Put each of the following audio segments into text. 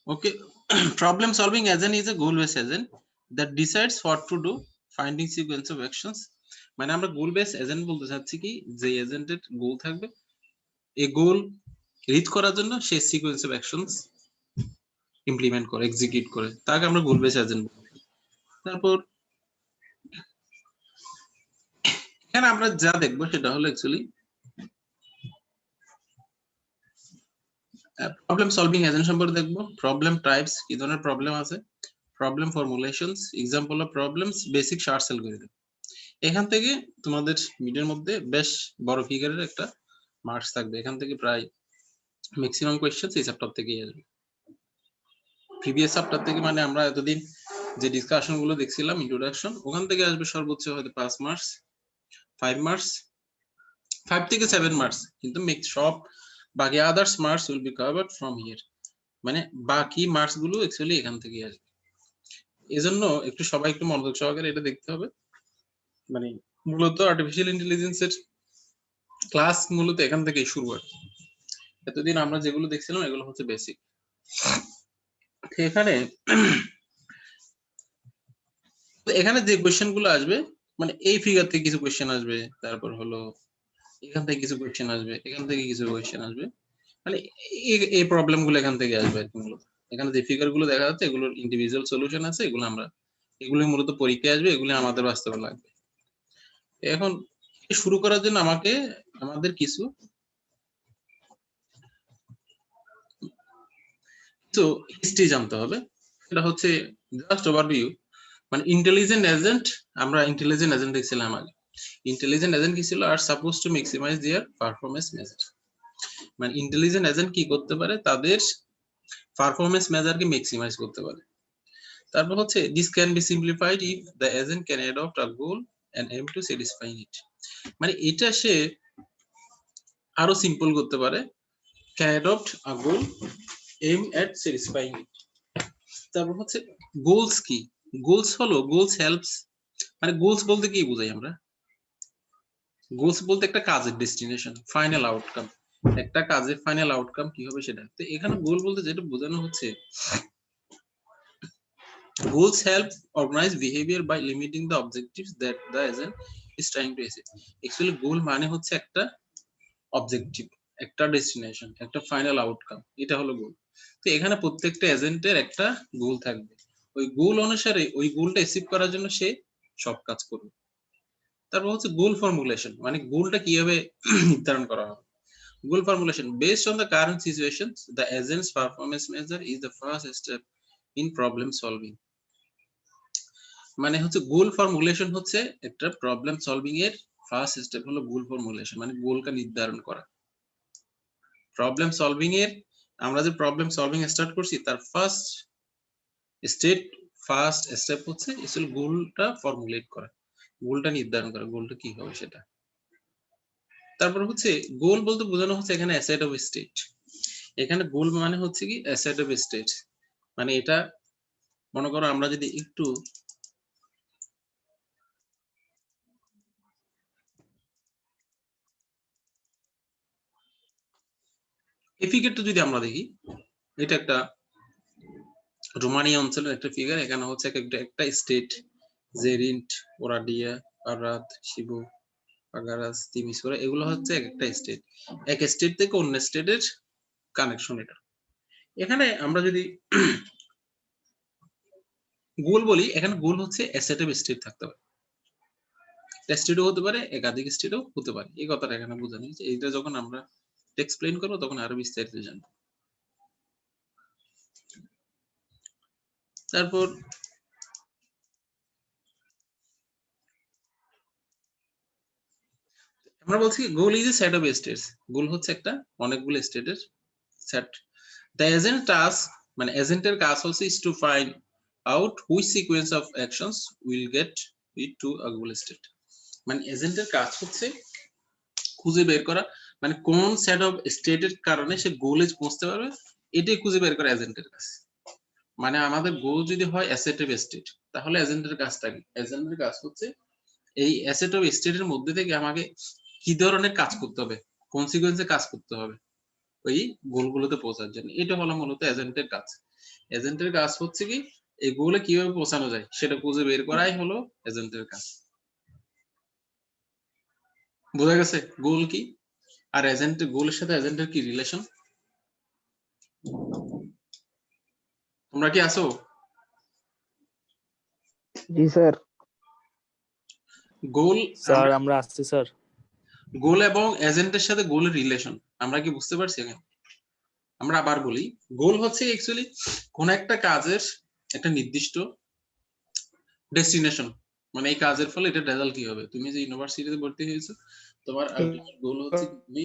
Okay. Problem solving agent is a goal based agent that decides what to do, finding sequence of actions. মানে আমরা গোল base agent বলতে চাচ্ছি কি যে এজেন্টের গোল থাকবে, এই গোল রিচ করার জন্য সে সিকোয়েন্স অফ অ্যাকশনস ইমপ্লিমেন্ট করে, এক্সিকিউট করে, তাকে আমরা গোল বেস এজেন্ট বলি। তারপর এখানে আমরা যা দেখবো সেটা হলো অ্যাকচুয়ালি প্রবলেম সলভিং এজেন্ট সম্পর্কে দেখবো, প্রবলেম টাইপস, কি ধরনের প্রবলেম আছে, problem ফর্মুলেশনস, example of problems, basic short algorithm. এখান থেকে তোমাদের মিডের মধ্যে বেশ বড় ফিগারের একটা মার্কস থাকবে, এখান থেকে প্রায় ম্যাক্সিমাম কোয়েশ্চেন এই চ্যাপ্টার থেকেই আসবে। প্রিভিয়াস চ্যাপ্টার থেকে মানে আমরা এতদিন যে ডিসকাশন গুলো দেখছিলাম ইন্ট্রোডাকশন, ওখান থেকে আসবে সর্বোচ্চ হয়তো 5 মার্কস, 5 মার্কস, 5 থেকে 7 মার্কস, কিন্তু সব বাকি others marks will be covered from here, মানে বাকি মার্কস গুলো অ্যাকচুয়ালি এখান থেকে আসবে। এজন্য একটু সবাই একটু মনোযোগ সহকারে এটা দেখতে হবে। মানে মূলত আর্টিফিশিয়াল ইন্টেলিজেন্সের ক্লাস মূলত এখান থেকেই শুরু হয়। এতদিন আমরা যেগুলো দেখছিলাম এগুলো হচ্ছে বেসিক। এখানে এখানে যে কোয়েশ্চেন গুলো আসবে, মানে এই ফিগার থেকে কিছু কোয়েশ্চেন আসবে, তারপর হলো এখান থেকে কিছু কোয়েশ্চেন আসবে, এখান থেকে কিছু কোয়েশ্চেন আসবে, মানে এই প্রবলেম গুলো এখান থেকে আসবে আর কি। মূলত এখানে যে ফিগার গুলো দেখা যাচ্ছে এগুলোর ইন্ডিভিজুয়াল সলিউশন আছে, এগুলো আমরা এগুলো মূলত পরীক্ষায় আসবে, এগুলো আমাদের বাস্তবে লাগবে। এখন শুরু করার জন্য আমাদের কিছু হিস্ট্রি জানতে হবে। এটা হচ্ছে জাস্ট ওভারভিউ। মানে ইন্টেলিজেন্ট এজেন্ট, আমরা ইন্টেলিজেন্ট এজেন্ট দেখছিলাম আগে। ইন্টেলিজেন্ট এজেন্ট কি ছিল, আর suppose to maximise their performance measure. মানে ইন্টেলিজেন্ট এজেন্ট কি করতে পারে, তাদের পারফরম্যান্স মেজারকে ম্যাক্সিমাইজ করতে পারে। তারপর হচ্ছে this can be simplified if the agent can adopt a goal and aim to satisfy it. মানে এটা সে আরো সিম্পল করতে পারে, can adopt a goal aim at satisfying it. তারপর হচ্ছে গোলস কি, গোলস হলো গোলস হেল্পস, মানে গোলস বলতে কি বোঝাই আমরা, গোলস বলতে একটা কাজের ডেস্টিনেশন, ফাইনাল আউটকাম, একটা কাজের ফাইনাল আউটকাম কি হবে সেটা। তো এখানে গোল বলতে যেটা বোঝানো হচ্ছে, goals help organize behavior by limiting the objectives that the agent is trying to achieve. Actually গোল মানে হচ্ছে একটা অবজেক্টিভ, একটা ডেস্টিনেশন, একটা ফাইনাল আউটকাম, এটা হলো গোল। তো এখানে প্রত্যেকটা এজেন্টের একটা গোল থাকবে, ওই গোল অনুসারে ওই গোলটা অ্যাচিভ করার জন্য সে সব কাজ করবে। তারপর হচ্ছে গোল ফর্মুলেশন, মানে গোলটা কিভাবে নির্ধারণ করা হবে। Goal formulation based on the current situations, the agent's performance measure is the first step in problem solving. মানে হচ্ছে গোল ফর্মুলেশন হচ্ছে একটা প্রবলেম সলভিং এর ফার্স্ট স্টেপ হলো গোল ফর্মুলেশন, মানে গোলটা নির্ধারণ করা। প্রবলেম সলভিং এর আমরা যে প্রবলেম সলভিং স্টার্ট করছি তার ফার্স্ট স্টেপ হচ্ছে আসলে গোলটা ফর্মুলেট করা, গোলটা নির্ধারণ করা, গোলটা কি হবে সেটা। তারপর হচ্ছে গোল বলতে বোঝানো হচ্ছে এখানে অ্যাসেট অফ স্টেট। এখানে গোল মানে হচ্ছে কি অ্যাসেট অফ স্টেট, মানে এটা মনে করো আমরা যদি একটু এই ফিগারটা যদি আমরা দেখি, এটা একটা রোমানিয়া অঞ্চলের একটা ফিগার। এখানে হচ্ছে একটা স্টেট, জেরিন্ট, ওরাডিয়া, আরাদ, শিবু, পাগারাস, তিমিসোরা, এগুলো হচ্ছে একটা স্টেট। এক স্টেট থেকে অন্য স্টেটের কানেকশন এটা। এখানে আমরা যদি গোল বলি, এখানে গোল হচ্ছে অ্যাসেট অফ স্টেট থাকতে পারে, স্টেটও হতে পারে, একাধিক স্টেটও হতে পারে, এই কথাটা এখানে বোঝানো হচ্ছে। এইটা যখন আমরা এক্সপ্লেইন করবো তখন আরো বিস্তারিত জানবো। তারপর আমরা বলছি goal is a set of states, goal হচ্ছে একটা অনেকগুলো স্টেটের সেট। দ্য এজেন্ট টাস্ক, মানে এজেন্টের কাজ হচ্ছে is to find out which sequence of actions will get it to a goal state. মানে এজেন্টের কাজ হচ্ছে খুঁজে বের করা, মানে কোন সেট অফ স্টেটের কারণে সে গোলে পৌঁছতে পারবে, এটাই খুঁজে বের করা এজেন্টের কাজ। মানে আমাদের গোল যদি হয় অ্যাসেট অফ স্টেট, তাহলে এজেন্টের কাজটা কি, এজেন্টের কাজ হচ্ছে এই অ্যাসেট অফ স্টেটের মধ্যে থেকে আমাকে কি ধরনের কাজ করতে হবে, কোন সিকোয়েন্সে কাজ করতে হবে, ওই গোলগুলোতে পৌঁছার জন্য। এটা হলো মূলত এজেন্টের কাজ। এজেন্টের কাজ হচ্ছে কি এই গোলে কিভাবে পৌঁছানো যায় সেটা খুঁজে বের করাই হলো এজেন্টের কাজ। বোঝা গেছে গোল কি আর এজেন্টের গোলের সাথে এজেন্টের কি রিলেশন? তোমরা কি আছো? জি স্যার। গোল স্যার আমরা আসছি স্যার। গোল এবং এজেন্টের সাথে গোলের রিলেশন আমরা কি বুঝতে পারছি এখানে? আমরা আবার বলি গোল হচ্ছে অ্যাকচুয়ালি কোন একটা কাজের একটা নির্দিষ্ট ডেস্টিনেশন, মানে এই কাজের ফলে এটা রেজাল্ট কি হবে। তুমি যে ইউনিভার্সিটিতে ভর্তি হয়েছো তোমার আলটিমেট গোল হচ্ছে তুমি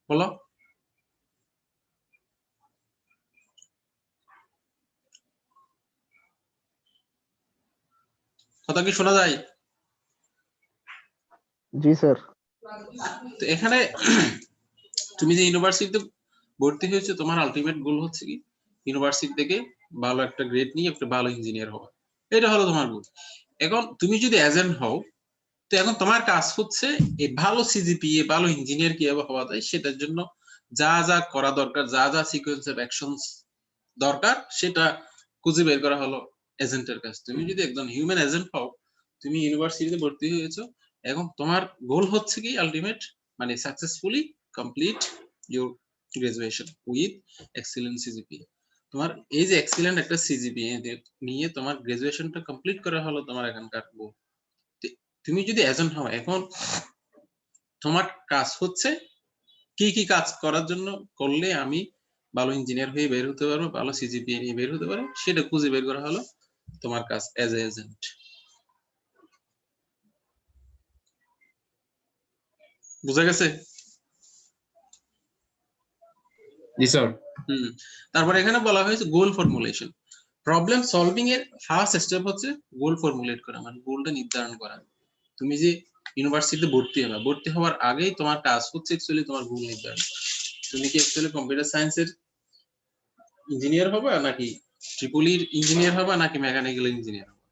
বলো কথা কি শোনা যায়? জি স্যার। তো এখানে তুমি যে ইউনিভার্সিটিতে ভর্তি হয়েছে তোমার আলটিমেট গোল হচ্ছে কি ইউনিভার্সিটি থেকে ভালো একটা গ্রেড নিয়ে একটা ভালো ইঞ্জিনিয়ার হওয়া, এটা হলো তোমার গোল। এখন তুমি যদি এজেন্ট হও তো এখন তোমার কাজ হচ্ছে এই ভালো সিজিপিএ ভালো ইঞ্জিনিয়ার কিভাবে হওয়া যায় সেটার জন্য যা যা করা দরকার, যা যা সিকোয়েন্স অফ অ্যাকশনস দরকার সেটা খুঁজে বের করা হলো এজেন্টের কাজ। তুমি যদি একজন হিউম্যান এজেন্ট হও, তুমি ইউনিভার্সিটিতে ভর্তি হয়েছো, এখন তোমার গোল হচ্ছে কি আলটিমেট মানে successfully complete your graduation with excellent CGPA. তোমার এই যে এক্সিলেন্ট একটা সিজিপিএ নিয়ে তোমার গ্রাজুয়েশনটা কমপ্লিট করা হলো তোমার এখানকার গোল। তুমি যদি এজেন্ট হও এখন তোমার কাজ হচ্ছে কি কি কাজ করার জন্য করলে আমি ভালো ইঞ্জিনিয়ার হয়ে বের হতে পারবো, ভালো সিজিপিএ নিয়ে বের হতে পারবো, সেটা খুঁজে বের করা হলো তোমার কাজ এজ এ এজেন্ট। বুঝা গেছে? জি স্যার। তারপর এখানে বলা হয়েছে গোল ফর্মুলেশন। প্রবলেম সলভিং এর ফার্স্ট স্টেপ হচ্ছে গোল ফর্মুলেট করা, মানে গোলটা নির্ধারণ করা। তুমি যে ইউনিভার্সিটিতে ভর্তি হওয়ার আগেই তোমার কাজ হচ্ছে অ্যাকচুয়ালি তোমার গোল নির্ধারণ করা। তুমি কি অ্যাকচুয়ালি কম্পিউটার সায়েন্সের ইঞ্জিনিয়ার হবে নাকি ট্রিপল ইর ইঞ্জিনিয়ার হবে নাকি মেকানিক্যাল ইঞ্জিনিয়ার হবে,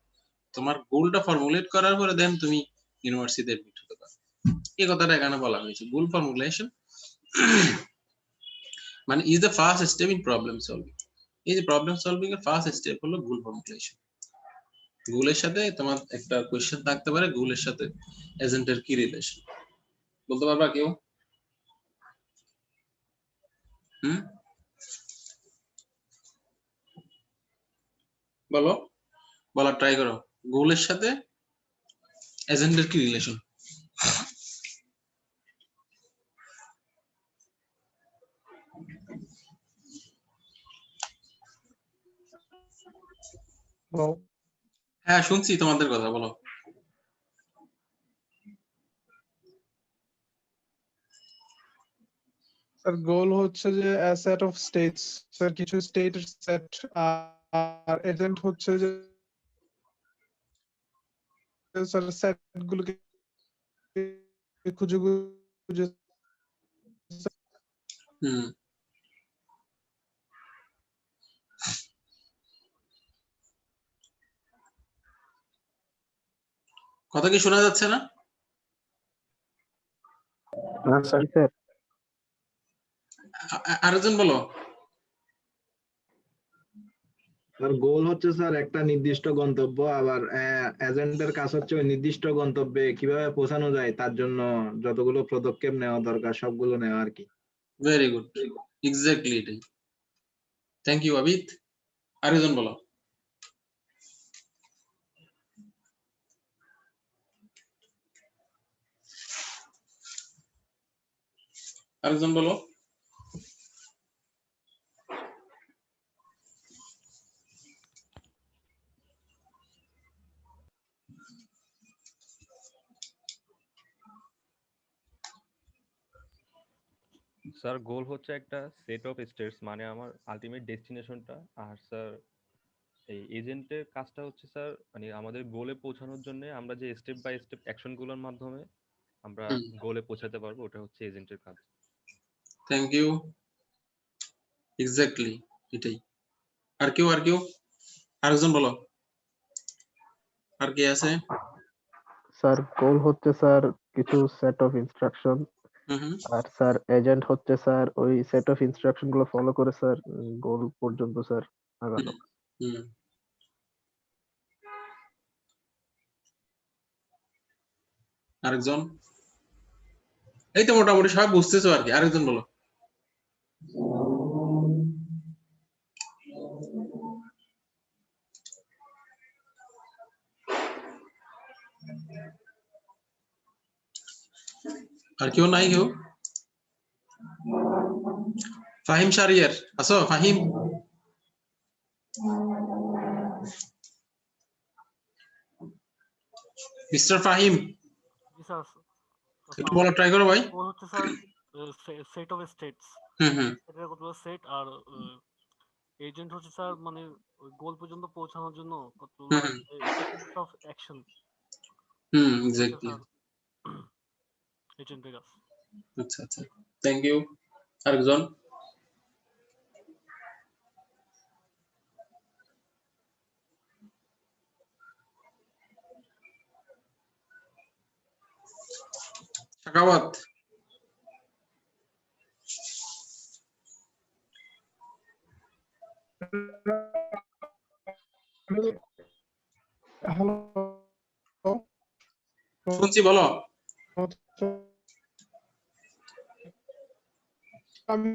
তোমার গোলটা ফর্মুলেট করার পরে দেন তুমি ইউনিভার্সিটিতে এডমিট হতে পারো। এই কথাটা এখানে বলা হয়েছে গোল ফর্মুলেশন মানে is the first step in problem solving. এই যে প্রবলেম সলভিং এর ফার্স্ট স্টেপ হলো গোল ফর্মুলেশন। গোলের সাথে তোমার একটা কোশ্চেন থাকতে পারে গোলের সাথে এজেন্টের কি রিলেশন, বলতে পারবা কেউ? বলো, বলা ট্রাই করো গোলের সাথে এজেন্টের কি রিলেশন। হ্যাঁ শুনছি তোমাদের কথা, বলো। স্যার গোল হচ্ছে যে সেট অফ স্টেটস, স্যার কিছু স্টেটের সেট, আর এজেন্ট হচ্ছে যে স্যার সেট গুলোকে খুঁজে খুঁজে কথা কি শোনা যাচ্ছে না? স্যার। আরেকজন বলো। স্যার গোল হচ্ছে স্যার একটা নির্দিষ্ট গন্তব্য, আবার এজেন্টের কাজ হচ্ছে ওই নির্দিষ্ট গন্তব্যে কিভাবে পৌঁছানো যায় তার জন্য যতগুলো পদক্ষেপ নেওয়া দরকার সবগুলো নেওয়া আর কি। ভেরি গুড, এক্স্যাক্টলি এটাই। Thank you Abid. আরেকজন বলো। আরেকজন বলো। স্যার গোল হচ্ছে একটা সেট অফ স্টেটস, মানে আমার আলটিমেট ডেস্টিনেশনটা। আর স্যার এই এজেন্টের কাজটা হচ্ছে স্যার মানে আমাদের গোলে পৌঁছানোর জন্য আমরা যে স্টেপ বাই স্টেপ অ্যাকশনগুলোর মাধ্যমে আমরা গোলে পৌঁছাতে পারবো, ওটা হচ্ছে এজেন্টের কাজ। থ্যাংক ইউ, এক্স্যাক্টলি এটাই। আর কেউ আরেকজন বলো। আর কি আছে? স্যার গোল হচ্ছে স্যার কিছু সেট অফ ইনস্ট্রাকশন, হুম। আর স্যার এজেন্ট হচ্ছে স্যার ওই সেট অফ ইনস্ট্রাকশন গুলো ফলো করে স্যার গোল পর্যন্ত স্যার আগানো। হুম। আরেকজন? এই তো মোটামুটি সব বুঝতেছো আর কি, আরেকজন বলো। আর কেউ নাই কেউ? ফাহিম শারিয়ার আছো? ফাহিম, মিস্টার ফাহিম, জি স্যার। একটু বলা ট্রাই করো ভাই। গোল হচ্ছে স্যার সেট অফ স্টেটস, হুম। এটা কতগুলো সেট, আর এজেন্ট হচ্ছে স্যার মানে ওই গোল পর্যন্ত পৌঁছানোর জন্য কতগুলো হুম। সিকোয়েন্স অফ অ্যাকশন হুম, হচ্ছে এক্স্যাক্টলি। স্যার এজেন্টের কাজ। আচ্ছা আচ্ছা, থ্যাংক ইউ। আরেকজন? শাকাওয়াত? হ্যালো, শুনছি, বলো। আমি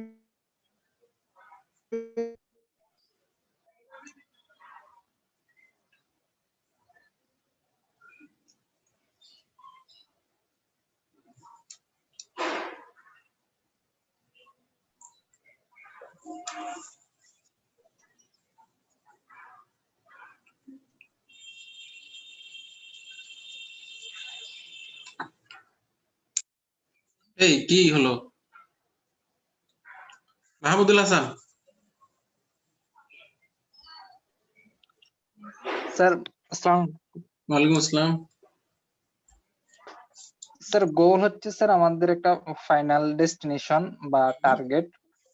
এই কি হলো? মাহমুদুল হাসান? স্যার আসসালাম। ওয়ালাইকুম আসসালাম। স্যার গোল হচ্ছে স্যার আমাদের একটা ফাইনাল ডেস্টিনেশন বা টার্গেট,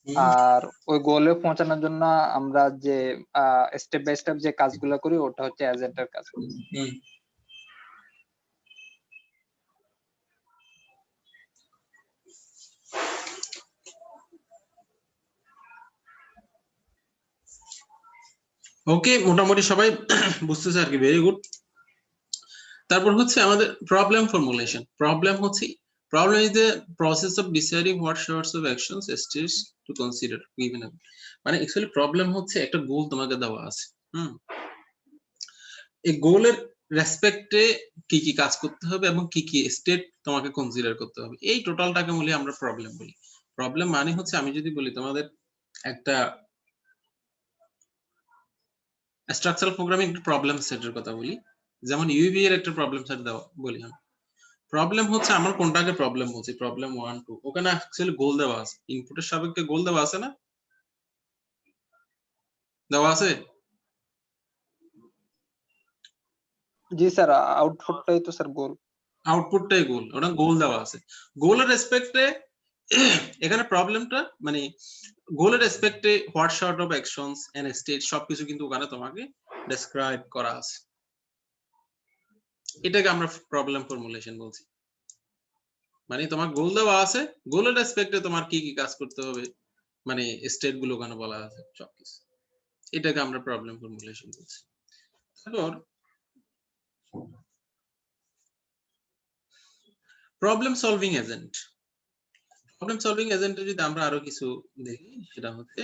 হুম। আর ওই গোলে পৌঁছানোর জন্য আমরা যে স্টেপ বাই স্টেপ যে কাজগুলো করি ওটা হচ্ছে এজেন্টের কাজ। হুম। ওকে, মোটামুটি সবাই বুঝতেছে আর কি, ভেরি গুড। তারপর হচ্ছে আমাদের problem formulation. Problem is the process of deciding what sorts of actions states two consider given up. মানে অ্যাকচুয়ালি প্রবলেম হচ্ছে একটা গোল তোমাকে দেওয়া আছে, এই গোলের রেসপেক্টে কি কি কাজ করতে হবে এবং কি কি স্টেট তোমাকে কনসিডার করতে হবে, এই টোটালটাকে বলি আমরা প্রবলেম বলি। প্রবলেম মানে হচ্ছে, আমি যদি বলি তোমাদের একটা স্ট্রাকচারাল প্রোগ্রামিং একটা প্রবলেম সেটের কথা বলি, যেমন ইউবি এর একটা প্রবলেম সেট দেওয়া বলি আমি। প্রবলেম হচ্ছে আমার কোনটাকে প্রবলেম বলছি, প্রবলেম 1 2, ওখানে অ্যাকচুয়ালি গোল দেওয়া আছে, ইনপুটের সাপেক্ষে গোল দেওয়া আছে না? দেওয়া আছে? জি স্যার, আউটপুটটাই তো স্যার গোল। আউটপুটটাই গোল, ওটা গোল দেওয়া আছে। গোলের রেসপেক্টে এখানে প্রবলেমটা মানে গোলের রেসপেক্টে what sort of actions and state সবকিছু কিন্তু ওখানে তোমাকে ডেসক্রাইব করা আছে। এটাকে আমরা প্রবলেম ফর্মুলেশন বলছি। মানে তোমার গোল দেওয়া আছে, গোলের রেসপেক্টে তোমার কি কি কাজ করতে হবে, মানে স্টেট গুলো ওখানে বলা আছে সবকিছু, এটাকে আমরা প্রবলেম ফর্মুলেশন বলছি। তারপর problem solving agent. Problem solving এজেন্টে যদি আমরা আরো কিছু দেখি, সেটা হচ্ছে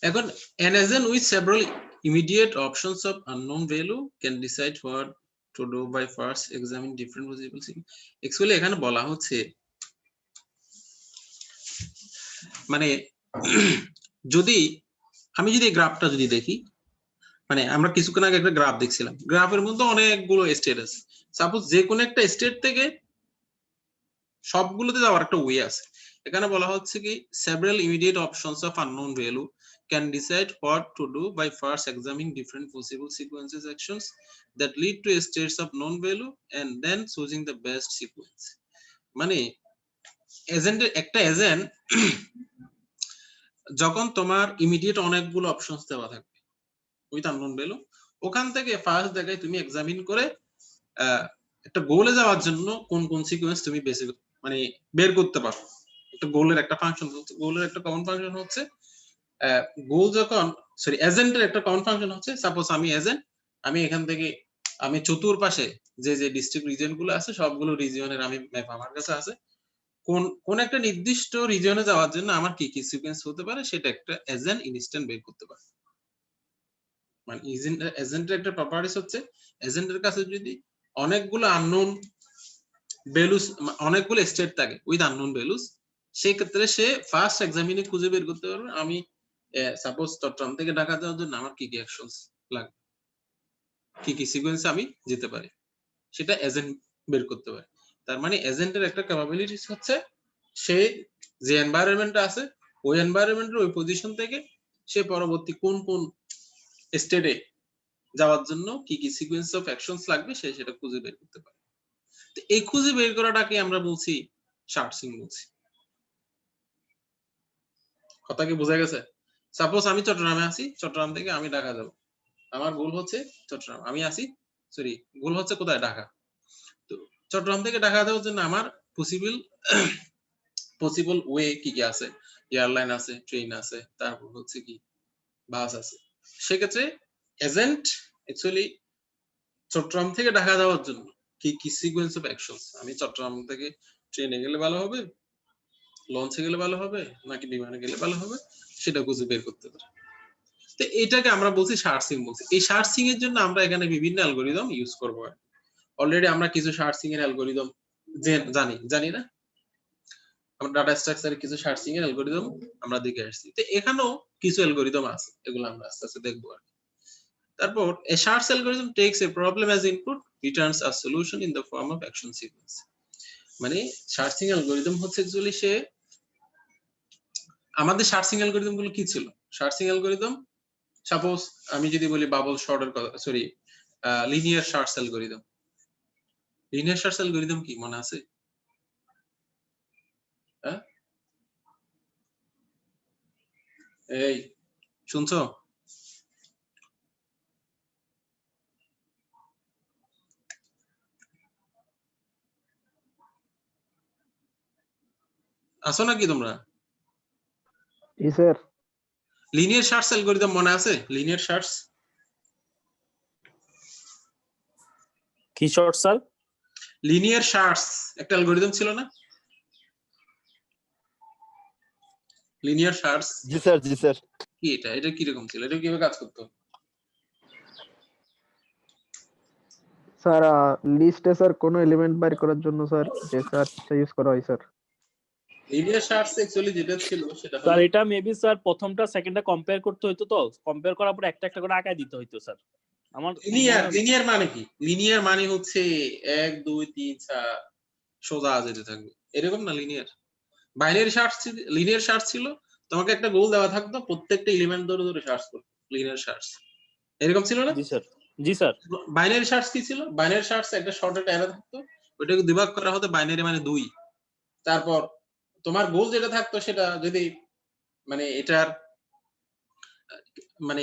এখন an agent with several immediate options of unknown value can decide what to do by first examining different possible sequences. Actually এখানে বলা হচ্ছে মানে যদি আমি যদি গ্রাফটা যদি দেখি, মানে আমরা কিছুক্ষণ আগে একটা গ্রাফ দেখছিলাম, গ্রাফের মধ্যে অনেকগুলো স্টেট আছে। সাপোজ যে কোনো একটা স্টেট থেকে সবগুলোতে যাওয়ার একটা ওয়ে আছে। এখানে বলা হচ্ছে কি several immediate options of unknown value can decide what to do by first examining different possible sequences actions that lead to states of known value and then choosing the best sequence. মানে এজেন্টের একটা agent যখন তোমার immediate অনেকগুলো options দেওয়া থাকবে with unknown value, ওখান থেকে ফার্স্ট জায়গায় তুমি এক্সামিন করে একটা গোলে যাওয়ার জন্য কোন কোন সিকোয়েন্স তুমি মানে বের করতে পারো। একটা গোলের একটা ফাংশন হচ্ছে, গোলের একটা কমন ফাংশন হচ্ছে গোল যখন সরি এজেন্টের একটা কমন ফাংশন হচ্ছে, সাপোজ আমি এজেন্ট, আমি এখান থেকে আমি চতুর্পাশে যে যে ডিস্ট্রিক্ট রিজিয়ন গুলো আছে সবগুলো রিজিয়নের আমি ম্যাপ আমার কাছে আছে, কোন একটা নির্দিষ্ট রিজিয়নে যাওয়ার জন্য আমার কি কি সিকোয়েন্স হতে পারে সেটা একটা এজেন্ট ইনস্ট্যান্ট বের করতে পারে। মানে এজেন্টের একটা প্রপার্টিস হচ্ছে এজেন্টের কাছে যদি অনেকগুলো আননোন ভ্যালুস, অনেকগুলো স্টেট থাকে উইথ আননোন ভ্যালুস, সেই ক্ষেত্রে সে ফার্স্ট এক্সামিনে খুঁজে বের করতে পারবে আমি সাপোজ চট্টগ্রাম থেকে ঢাকা যাওয়ার জন্য আমার কি কি অ্যাকশনস লাগবে, কি কি সিকোয়েন্স আমি যেতে পারি, সেটা এজেন্ট বের করতে পারে। তার মানে এজেন্টের একটা ক্যাপাবিলিটিস হচ্ছে সে যে এনভায়রনমেন্টে আছে ওই এনভায়রনমেন্টের ওই পজিশন থেকে সে পরবর্তী কোন কোন স্টেটে যাওয়ার জন্য কি কি সিকোয়েন্স অফ অ্যাকশনস লাগবে সে সেটা খুঁজে বের করতে পারে। তো এই খুঁজে বের করাটাকে আমরা বলছি শার্টসিং বলছি। কথা কি বোঝা গেছে? সাপোজ আমি চট্টগ্রামে আছি, চট্টগ্রাম থেকে আমি ঢাকা যাব, আমার গোল হচ্ছে চট্টগ্রাম, আমি আছি সরি গোল হচ্ছে কোথায়, ঢাকা। তো চট্টগ্রাম থেকে ঢাকা যাওয়ার জন্য আমার পসিবল ওয়ে কি কি আছে, এয়ারলাইন আছে, ট্রেন আছে, তারপর হচ্ছে কি বাস আছে। সেক্ষেত্রে এজেন্ট অ্যাকচুয়ালি চট্টগ্রাম থেকে ঢাকা যাওয়ার জন্য কি কি সিকোয়েন্স অফ অ্যাকশনস, আমি চট্টগ্রাম থেকে ট্রেনে গেলে ভালো হবে, লঞ্চে গেলে ভালো হবে, নাকি বিমানে গেলে ভালো হবে, সেটা খুঁজে বের করতে পারে। তো এটাকে আমরা বলছি শার্টসিং বলছি। এই শার্টসিং এর জন্য আমরা এখানে বিভিন্ন অ্যালগরিদম ইউজ করব। অলরেডি আমরা কিছু শার্টসিং এর অ্যালগরিদম জানি না, আমরা ডাটা স্ট্রাকচারে কিছু শার্টসিং এর অ্যালগরিদম আমরা দেখে আসছি। তো এখানেও কিছু অ্যালগরিদম আছে, এগুলো আমরা আস্তে আস্তে দেখবো আর কি। তারপর a Sharps algorithm takes a problem as input, returns a solution in the form of action sequence. মানে শার্টসিং অ্যালগরিদম হচ্ছে অ্যাকচুয়ালি সে আমাদের শার্টসিং অ্যালগরিদম গুলো কি ছিল, শার্টসিং অ্যালগরিদম সাপোজ আমি যদি বলি বাবল শর্টের কথা, sorry linear search algorithm. Linear search algorithm কি মনে আছে? হ্যাঁ এই শুনছো? আসো নাকি তোমরা? জি স্যার। লিনিয়ার শার্টস অ্যালগরিদম মনে আছে? লিনিয়ার শার্টস কি শর্ট স্যার? লিনিয়ার শার্টস একটা অ্যালগরিদম ছিল না? লিনিয়ার শার্টস জি স্যার, জি স্যার। কি এটা কি রকম ছিল, এটা কিভাবে কাজ করতো? স্যার লিস্টে স্যার কোন এলিমেন্ট বাইর করার জন্য স্যার যে সার্চটা ইউজ করা হয় স্যার। লিনিয়ার শার্টস অ্যাকচুয়ালি যেটা ছিল সেটা স্যার এটা মেবি স্যার প্রথমটা সেকেন্ডটা কম্পেয়ার করতে হইতো, তো কম্পেয়ার করার পর একটা একটা করে আঁকায় দিতে হইতো স্যার। আমার লিনিয়ার মানে কি? লিনিয়ার মানে হচ্ছে 1 2 3 4 সোজা যেতে থাকবে, এরকম না linear. Binary search linear search ছিল, তোমাকে একটা গোল দেওয়া থাকতো, প্রত্যেকটা এলিমেন্ট ধরে ধরে সার্চ করতে, লিনিয়ার শার্টস এরকম ছিল না? জি স্যার, জি স্যার। বাইনারি শার্টস কি ছিল? বাইনারি শার্টস একটা শর্টেড অ্যারে থাকতো, ওটাকে বিভাগ করা হতো, বাইনারি মানে 2। তারপর তোমার গোল যেটা থাকতো সেটা যদি মানে এটার মানে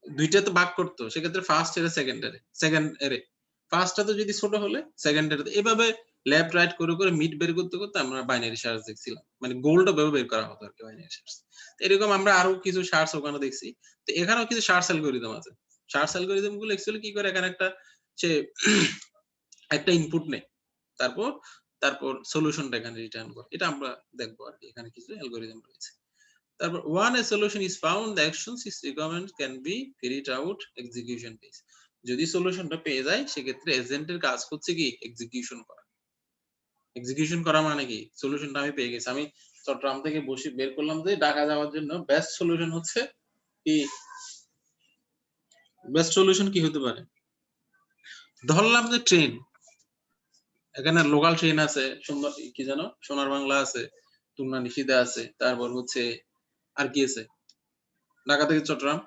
দুইটা তো ভাগ করতো, সেক্ষেত্রে ফার্স্ট এর সেকেন্ড এর ফার্স্টটা তো যদি ছোট হলে সেকেন্ড এর, এভাবে লেফট রাইট করে করে মিড বের করতে করতে আমরা বাইনারি শার্টস দেখছিলাম, মানে গোলটা ভাবে বের করা হতো আর কি বাইনারি শার্টস। এরকম আমরা আরো কিছু শার্টস ওখানে দেখছি। তো এখানেও কিছু শার্টস অ্যালগরিদম আছে। শার্টস অ্যালগরিদম গুলো অ্যাকচুয়ালি কি করে, এখানে সে একটা ইনপুট নেয়, তারপর সলিউশনটা এখানে রিটার্ন করে, এটা আমরা দেখবো আর কি। এখানে কিছু অ্যালগরিদম রয়েছে। তারপর one a solution is found, the actions is requirement can be carried out execution phase. যদি সলিউশনটা পেয়ে যায় সেক্ষেত্রে এজেন্টের কাজ হচ্ছে কি এক্সিকিউশন করা। এক্সিকিউশন করা মানে কি, সলিউশনটা আমি পেয়ে গেছি, আমি চট্টগ্রাম থেকে বসে বের করলাম যে ঢাকা যাওয়ার জন্য বেস্ট সলিউশন হচ্ছে কি, বেস্ট সলিউশন কি হতে পারে, ধরলাম যে ট্রেন, এখানে লোকাল ট্রেন আছে, সুন্দর কি জানো সোনার বাংলা আছে, তুলনা নিশিদা আছে, তারপর হচ্ছে আর কি আছে ঢাকা থেকে চট্টগ্রাম,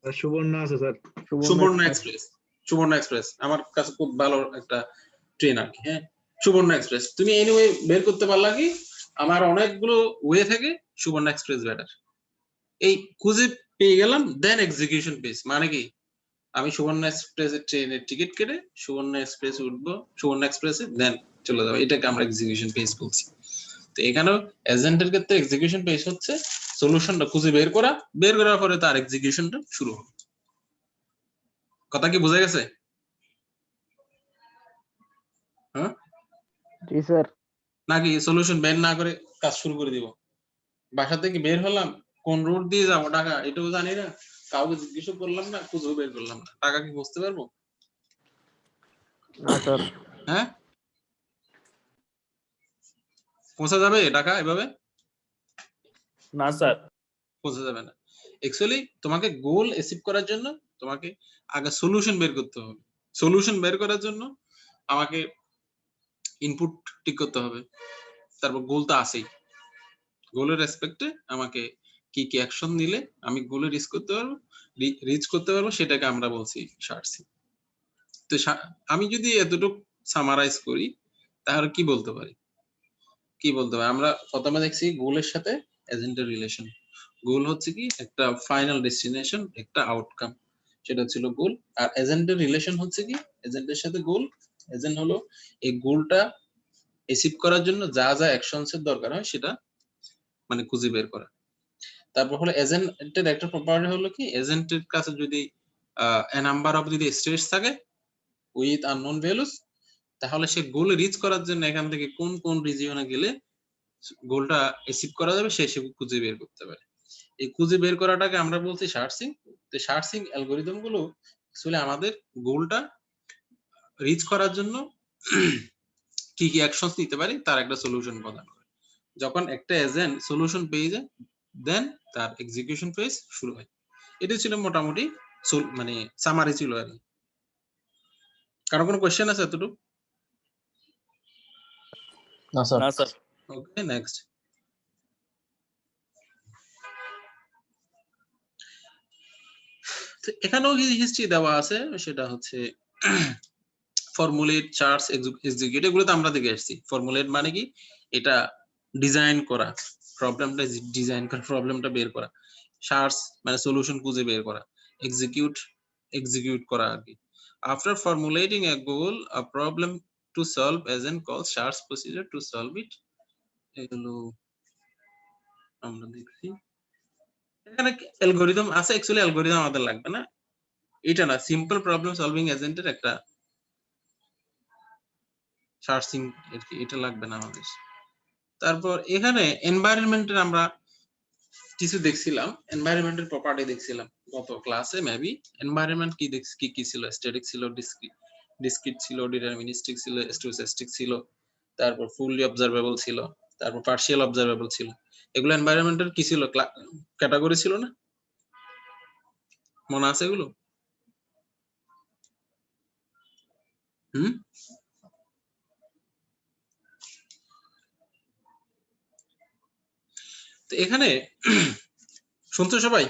সুবর্ণ আছে স্যার। সুবর্ণ এক্সপ্রেস আমার কাছে খুব ভালো একটা ট্রেন আর কি। হ্যাঁ সুবর্ণ এক্সপ্রেস তুমি এনিওয়ে বের করতে পারলা কি, আমার অনেকগুলো ওয়ে থেকে সুবর্ণা এক্সপ্রেস বেটার। এই খুঁজে পেয়ে গেলাম, দেন এক্সিকিউশন পেজ মানে কি আমি সুবর্ণা এক্সপ্রেসের ট্রেনের টিকিট কেটে সুবর্ণা এক্সপ্রেস উঠবো, সুবর্ণা এক্সপ্রেসে দেন চলে যাবো, এটাকে আমরা এক্সিকিউশন পেজ বলছি। তো এখানেও এজেন্টের ক্ষেত্রে এক্সিকিউশন পেজ হচ্ছে সলিউশনটা খুঁজে বের করার পরে তার এক্সিকিউশনটা শুরু হবে। কথা কি বোঝা গেছে? হ্যাঁ জি স্যার। নাকি সলিউশন বের না করে কাজ শুরু করে দিব? বাসা থেকে বের হলাম, কোন রোড দিয়ে যাবো ঢাকা এটাও জানি না, কাউকে জিজ্ঞেস করলাম না, খুঁজেও বের করলাম না, টাকা কি বুঝতে পারবো? না স্যার। হ্যাঁ, পৌঁছা যাবে টাকা এভাবে? না স্যার। পৌঁছা যাবে না। অ্যাকচুয়ালি তোমাকে গোল অ্যাচিভ করার জন্য তোমাকে আগে সলিউশন বের করতে হবে। সলিউশন বের করার জন্য আমাকে ইনপুট ঠিক করতে হবে, তারপর গোল তো আছেই, গোলের রেসপেক্টে আমাকে কি কি অ্যাকশন নিলে আমি গোলে রিচ করতে পারবো সেটাকে আমরা বলছি সার্চিং। তো আমি যদি এতটুকু সামারাইজ করি তাহলে কি বলতে পারি? আমরা প্রথমে দেখছি গোলের সাথে এজেন্টের রিলেশন। গোল হচ্ছে কি একটা ফাইনাল ডেস্টিনেশন, একটা আউটকাম, সেটা ছিল গোল। আর এজেন্টের রিলেশন হচ্ছে কি এজেন্টের সাথে গোল। এজেন্ট হলো এই গোলটা অ্যাচিভ করার জন্য যা যা অ্যাকশনস এর দরকার হয় সেটা মানে খুঁজে বের করা। তারপর হলো এজেন্টের একটা প্রপার্টি হলো কি এজেন্টের কাছে যদি এ নাম্বার অফ যদি স্টেটস থাকে উইথ আননোন ভ্যালুস, তাহলে সে গোল রিচ করার জন্য এখান থেকে কোন কোন রিজিয়নে গেলে গোলটা অ্যাচিভ করা যাবে সে খুঁজে বের করতে পারে। এই খুঁজে বের করাটাকে আমরা বলছি সার্চিং। তো সার্চিং অ্যালগরিদম গুলো আসলে আমাদের গোলটা রিচ করার জন্য কি কি অ্যাকশনস নিতে পারি তার একটা সলিউশন প্রদান করে। যখন একটা এজেন্ট সলিউশন পেয়ে যায় দেন তার এক্সিকিউশন ফেজ শুরু হয়। এটা ছিল মোটামুটি মানে সামারি ছিল আর কি। কারো কোনো কোশ্চেন আছে এতটুকু? না স্যার। না স্যার। ওকে, নেক্সট। এখানেও হিস্ট্রি দেওয়া আছে, সেটা হচ্ছে ফর্মুলেট, চার্টস, এক্সিকিউট, এগুলো তো আমরা দেখে আসছি। ফর্মুলেট মানে কি এটা ডিজাইন করা, প্রবলেমটা ডিজাইন করা, প্রবলেমটা বের করা। চার্টস মানে সলিউশন খুঁজে বের করা। এক্সিকিউট করা আর কি। After formulating a goal, a problem to solve, agent calls charts procedure to solve it. এগুলো আমরা দেখছি। এখানে অ্যালগরিদম আছে, অ্যাকচুয়ালি অ্যালগরিদম আমাদের লাগবে না, এটা না, সিম্পল প্রবলেম সলভিং এজেন্টের একটা সার্চিং এটা লাগবে না আমাদের। তারপর এখানে এনভায়রনমেন্টের আমরা কিছু দেখছিলাম, এনভায়রনমেন্টের প্রপার্টি দেখছিলাম গত ক্লাসে মেবি। এনভায়রনমেন্ট কি কি ছিল? স্ট্যাটিক ছিল, ডিসক্রিট ছিল, ডিটারমিনিস্টিক ছিল, স্টোচাস্টিক ছিল, তারপর ফুললি অবজারভেবল ছিল, তারপর পার্শিয়াল অবজারভেবল ছিল। এগুলো এনভায়রনমেন্টের কি ছিল? ক্যাটাগরি ছিল না? মনে আছে এগুলো? তো এখানে শুনছো সবাই?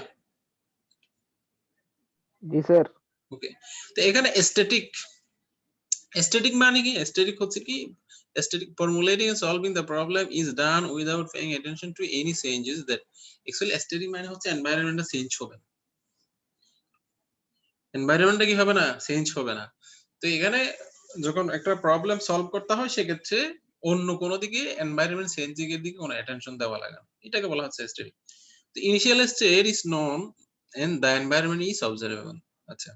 জি স্যার। ওকে, তো এখানে স্ট্যাটিক মানে কি? স্ট্যাটিক হচ্ছে কি static formulating and solving the problem is done without paying attention to any changes that actually static মানে হচ্ছে এনভায়রনমেন্টটা চেঞ্জ হবে না। এনভায়রনমেন্টটা কি হবে না? চেঞ্জ হবে না। তো এখানে যখন একটা প্রবলেম সলভ করতে হয় সেক্ষেত্রে অন্য কোনো দিকে এনভায়রনমেন্ট চেঞ্জিং এর দিকে কোনো অ্যাটেনশন দেওয়া লাগে না, এটাকে বলা হচ্ছে স্টেট। তো initial state is known and the environment is observable. আচ্ছা,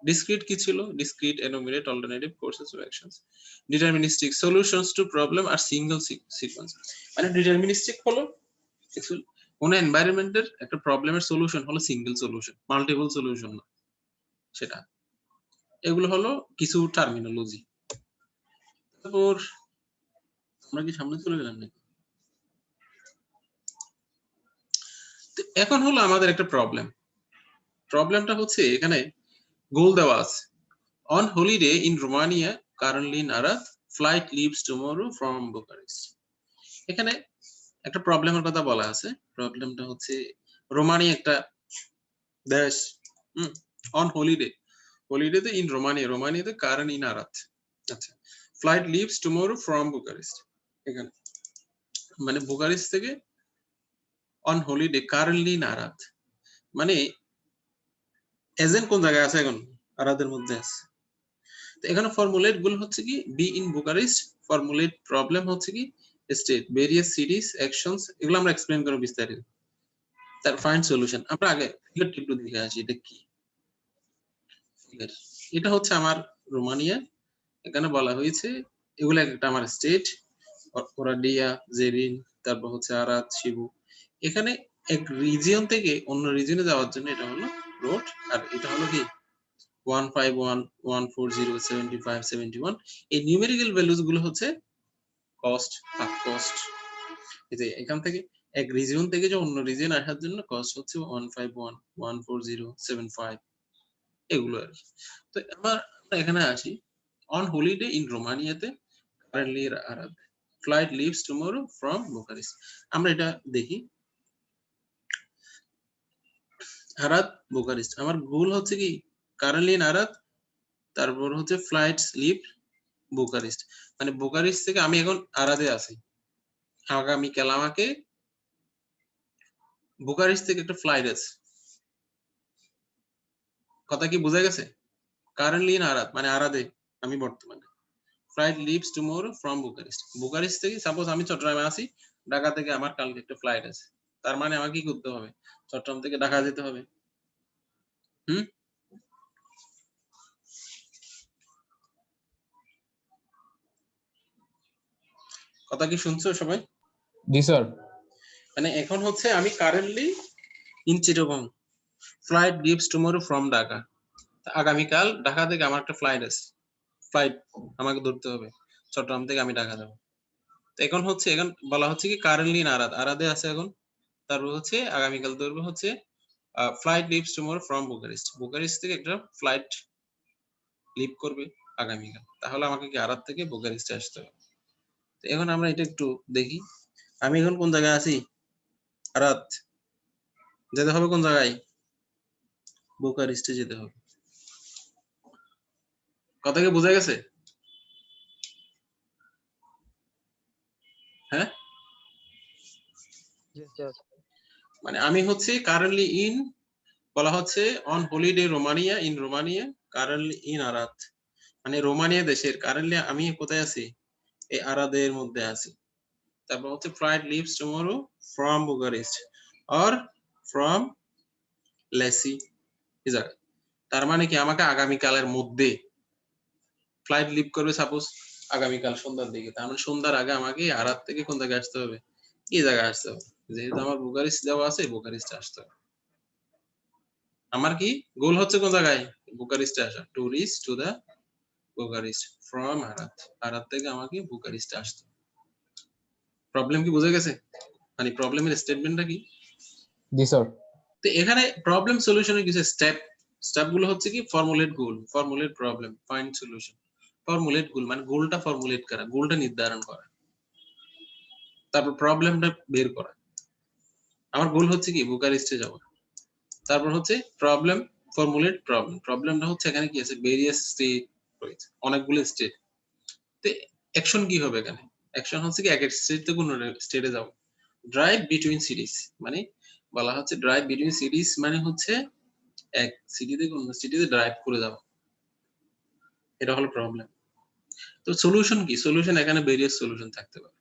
discrete কি ছিল? discrete enumerate alternative courses of actions. Deterministic solutions to problem are single sequence. মানে deterministic হলো actually কোন এনভায়রনমেন্টের একটা প্রবলেমের সলিউশন হলো সিঙ্গেল সলিউশন, মাল্টিপল সলিউশন না সেটা। এগুলো হলো কিছু টার্মিনোলজি। তারপর আমরা কি সামনে চলে গেলাম নাকি? এখন হলো আমাদের একটা প্রবলেমটা হচ্ছে এখানে গোল দেওয়া আছে। On holiday in Romania, currently in Arad, flight leaves tomorrow from Bucharest. এখানে একটা প্রবলেমের কথা বলা আছে। প্রবলেমটা হচ্ছে রোমানিয়া একটা দেশ, অন হলিডেতে ইন রোমানিয়াতে কারেন্ট ইন আরাত। আচ্ছা, flight leaves tomorrow from Bucharest. এখানে মানে বুকারেস্ট থেকে on holiday currently in Arad, মানে এজেন্ট কোন জায়গায় আছে এখন? আরাদের মধ্যে আছে। তো এখানে ফর্মুলেট গুলো হচ্ছে কি be in Bucharest, formulate problem হচ্ছে কি স্টেট, ভেরিয়াস সিটিজ, অ্যাকশনস, এগুলো আমরা এক্সপ্লেইন করব বিস্তারিত। তার ফাইন্ড সলিউশন। আমরা আগে ফিগার একটু দেখে আসি এটা কি। এটা হচ্ছে আমার রোমানিয়া, এখানে বলা হয়েছে এগুলো একটা আমার স্টেট, ওরাডিয়া, জেরিন, তারপর হচ্ছে আরাদ, শিবু। এখানে এক রিজিয়ন থেকে অন্য রিজিয়নে যাওয়ার জন্য এটা হলো রোড, আর এটা হলো কি 151, 140, 75, 71। এই নিউমেরিক্যাল ভ্যালুজ গুলো হচ্ছে কস্ট, হাফ কস্ট। এই যে এখান থেকে এক রিজিয়ন থেকে যে অন্য রিজিয়ন আসার জন্য কস্ট হচ্ছে 151, 140, 75 এগুলো আর কি। তো আমরা এখানে আসি অন হলিডে ইন রোমানিয়াতে currently Arad, flight leaves tomorrow from Bucharest. আমরা এটা দেখি আরাদ বুকারেস্ট, আমার গোল হচ্ছে কি কারেন্টলি ইন আরাদ, তারপর হচ্ছে ফ্লাইটস লিভ বুকারেস্ট, মানে বুকারেস্ট থেকে আমি এখন আরাদে আছি, আগামীকাল আমাকে বুকারেস্ট থেকে একটা ফ্লাইট আছে। কথা কি বোঝা গেছে? কারেন্টলি ইন আরাদ মানে আরাদে আমি বর্তমানে, flight leaves tomorrow from Bucharest, Bucharest থেকে সাপোজ আমি চট্টগ্রামে আছি, ঢাকা থেকে আমার কালকে একটা ফ্লাইট আছে, তার মানে আমাকে কি করতে হবে? চট্টগ্রাম থেকে ঢাকা যেতে হবে। কথা কি শুনছো সবাই? জি স্যার। মানে এখন হচ্ছে আমি currently in Chittagong, flight leaves tomorrow from Dhaka, আগামীকাল ঢাকা থেকে আমার একটা ফ্লাইট আছে, ফ্লাইট আমাকে ধরতে হবে, চট্টগ্রাম থেকে আমি ঢাকা যাবো। তো এখন হচ্ছে এখন বলা হচ্ছে কি কারেন্টলি ইন আরাদ, আরাদে আছে এখন, তারপর হচ্ছে আগামীকাল ধরবে হচ্ছে flight leaves tomorrow from Bucharest, Bucharest থেকে একটা ফ্লাইট লিভ করবে আগামীকাল, তাহলে আমাকে কি আরাদ থেকে বুকারেস্টে আসতে হবে। তো এখন আমরা এটা একটু দেখি, আমি এখন কোন জায়গায় আছি? আরাদ, যেতে হবে কোন জায়গায়? বুকারেস্টে যেতে হবে। কথা কি বোঝা গেছে? হ্যাঁ, মানে আমি হচ্ছে কারেন্টলি ইন, বলা হচ্ছে on holiday Romania, in Romania, currently in Arad, মানে রোমানিয়া দেশের কারেন্টলি আমি কোথায় আছি? এই আরাদের মধ্যে আছি। তারপর হচ্ছে flight leaves tomorrow from Bucharest or from লেসি, তার মানে কি আমাকে আগামীকালের মধ্যে ফ্লাইট লিভ করবে সাপোজ আগামীকাল সন্ধ্যার দিকে, তার মানে সন্ধ্যার আগে আমাকে আরাদ থেকে কোন জায়গায় আসতে হবে? এই জায়গায় আসতে হবে, যেহেতু আমার বুকারেস্ট যাওয়া আছে, বুকারেস্টে আসতে হবে। আমার কি গোল হচ্ছে কোন জায়গায়? বুকারেস্টে আসা, to reach to the Bucharest from Arad, Arad থেকে আমাকে বুকারেস্টে আসতে হবে। প্রবলেম কি বোঝা গেছে? মানে প্রবলেমের স্টেটমেন্টটা কি? জি স্যার। তো এখানে প্রবলেম সলিউশনের কিছু স্টেপ গুলো হচ্ছে কি formulate goal, formulate problem, find solution. Formulate goal মানে গোলটা ফর্মুলেট করা, গোলটা নির্ধারণ করা, তারপর প্রবলেমটা বের করা। আমার গোল হচ্ছে কি বুকারেস্টে যাওয়া, তারপর হচ্ছে প্রবলেম, ফর্মুলেট প্রবলেম। প্রবলেমটা হচ্ছে এখানে কি আছে? ভেরিয়াস স্টেট রয়েছে, অনেকগুলো স্টেট। তো অ্যাকশন কি হবে এখানে? অ্যাকশন হচ্ছে কি এক স্টেট থেকে অন্য স্টেটে যাও। ড্রাইভ বিটুইন সিটিজ, মানে বলা হচ্ছে ড্রাইভ বিটুইন সিটিজ মানে হচ্ছে এক সিটি থেকে অন্য সিটিতে ড্রাইভ করে যাওয়া, এটা হলো প্রবলেম। তো সলিউশন কি? সলিউশন এখানে ভেরিয়াস সলিউশন থাকতে পারে।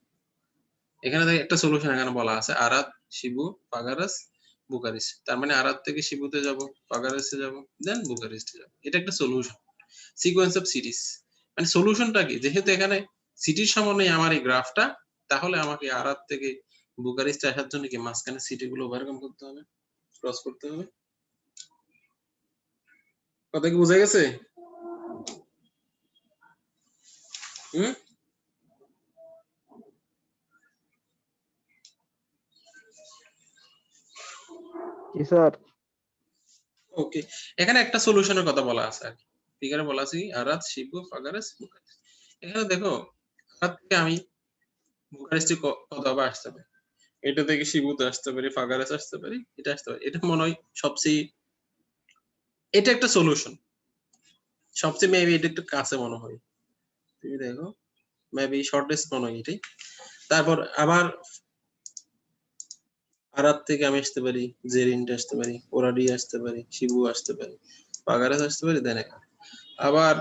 এখানে একটা সলিউশন এখানে বলা আছে আরাদ, শিবু, ফাগারাস, বুকারেস্ট। তার মানে আরাদ থেকে শিবুতে যাব, ফাগারাসে যাব, দেন বুকারেস্টে যাব। এটা একটা সলিউশন, সিকোয়েন্স অফ সিটিজ। মানে সলিউশনটা কি? যেহেতু এখানে সিটির সামনে আমার এই গ্রাফটা, তাহলে আমাকে আরাদ থেকে বুকারেস্টে আসার জন্য কি মাঝখানে সিটিগুলো ওভারকাম করতে হবে, ক্রস করতে হবে। কথা কি বোঝা গেছে? হুম, জি স্যার। ওকে, এখানে একটা সলিউশনের কথা বলা আছে আর কি, ফিগারে বলা আছে আরাদ, শিবু, ফাগারাস, বুকারেস্ট। এখানে দেখো আরাদ থেকে আমি বুকারেস্টে কতবার আসতে পারি? এটা থেকে শিবুতে আসতে পারি, ফাগারাস আসতে পারি, এটা আসতে পারি। এটা মনে হয় সবচেয়ে, এটা একটা সলিউশন, সবচেয়ে মেবি এটা একটু কাছে মনে হয়। তুমি দেখো মেবি শর্টেস্ট মনে হয় এটাই। তারপর আবার আরাত থেকে আমি আসতে পারি, জেরিন্ট আসতে পারি, ওরাডি আসতে পারি, শিবু আসতে পারি, পাগারাস আসতে পারি, দেন আবার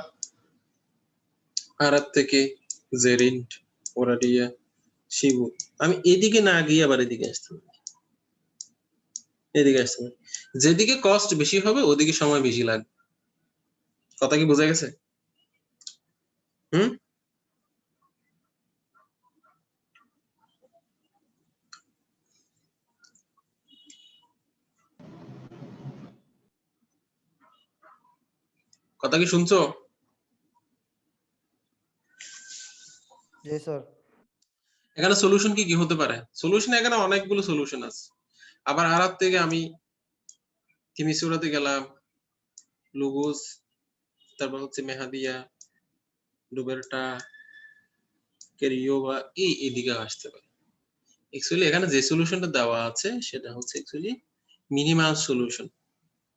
আরাত থেকে জেরিন্ট, ওরাডিয়া, শিবু, আমি এদিকে না গিয়ে আবার এদিকে আসতে পারি, এদিকে আসতে পারি। যেদিকে কস্ট বেশি হবে ওদিকে সময় বেশি লাগবে। কথা কি বোঝা গেছে? হুম, কথা কি শুনছো? জি স্যার। এখানে সলিউশন কি কি হতে পারে? সলিউশন এখানে অনেকগুলো সলিউশন আছে। আবার আরাত থেকে আমি তিমিসুরাতে গেলাম, লুগুস, তারপর হচ্ছে মেহাদিয়া, ডুবেরটা, কেরিওবা, এদিকে আসতে পারে। অ্যাকচুয়ালি এখানে যে সলিউশনটা দেওয়া আছে সেটা হচ্ছে অ্যাকচুয়ালি মিনিমাল সলিউশন,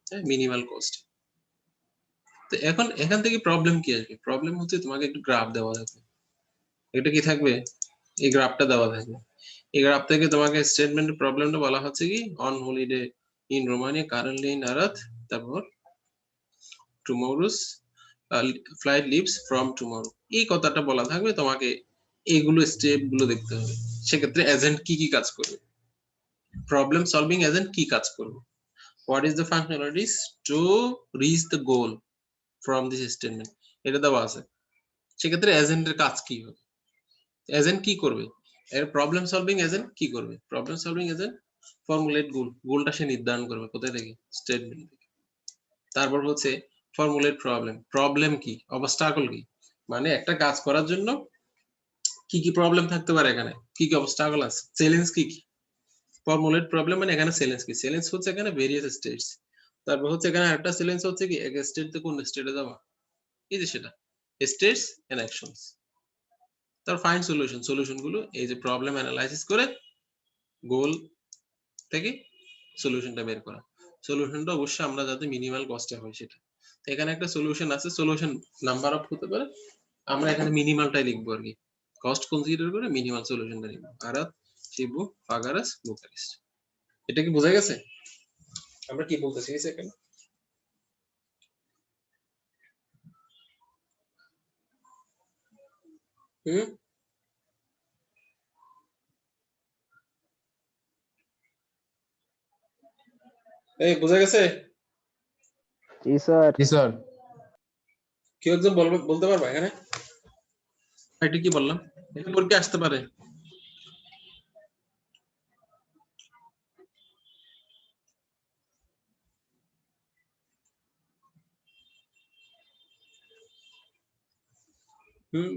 হ্যাঁ, মিনিমাল কস্ট। তো এখন এখান থেকে প্রবলেম কি আসবে? প্রবলেম হচ্ছে তোমাকে একটু গ্রাফ দেওয়া থাকবে। এটা কি থাকবে? এই গ্রাফটা দেওয়া থাকবে। এই গ্রাফ থেকে তোমাকে স্টেটমেন্টের প্রবলেমটা বলা হচ্ছে কি, on holiday in Romania, currently in Arad, তারপর tomorrow's flight leaves from tomorrow, এই কথাটা বলা থাকবে। তোমাকে এইগুলো স্টেপ গুলো দেখতে হবে। সেক্ষেত্রে এজেন্ট কি কি কাজ করবে, প্রবলেম সলভিং এজেন্ট কি কাজ করবে, what is the functionalities to reach the goal from this statement, এটা দেওয়া আছে। সেক্ষেত্রে এজেন্টের কাজ কি হবে, এজেন্ট কি করবে, এর প্রবলেম সলভিং এজেন্ট কি করবে? প্রবলেম সলভিং এজেন্ট ফর্মুলেট গোল, গোলটা সে নির্ধারণ করবে কোথায় থেকে, স্টেটমেন্ট থেকে। তারপর হচ্ছে ফর্মুলেট প্রবলেম, প্রবলেম কি, অবস্টাকল কি, মানে একটা কাজ করার জন্য কি কি প্রবলেম থাকতে পারে, এখানে কি কি অবস্টাকল আছে, চ্যালেঞ্জ কি কি। ফর্মুলেট প্রবলেম মানে এখানে চ্যালেঞ্জ কি, চ্যালেঞ্জ হচ্ছে এখানে ভেরিয়াস স্টেটস। তারপর হচ্ছে এখানে একটা চ্যালেঞ্জ হচ্ছে কি, এক স্টেট থেকে কোন স্টেটে যাওয়া, এই যে সেটা স্টেটস এন্ড অ্যাকশনস। তার ফাইন্ড সলিউশন, সলিউশন গুলো এই যে প্রবলেম অ্যানালাইসিস করে গোল থেকে সলিউশনটা বের করা। সলিউশনটা অবশ্যই আমরা যাতে মিনিমাল কস্টে হয় সেটা। তো এখানে একটা সলিউশন আছে, সলিউশন নাম্বার অফ হতে পারে, আমরা এখানে মিনিমালটাই লিখবো আর কি, কস্ট কনসিডার করে মিনিমাল সলিউশনটা লিখবো, আরাত, শিবু, পাগারাস, বুকারেস্ট। এটা কি বোঝা গেছে আমরা কি বলতেছি এখানে? হুম, এই বোঝা গেছে? জি স্যার। জি স্যার। কেউ একজন বলতে পারবা এখানে এটা কি বললাম? এটা পরীক্ষা আসতে পারে।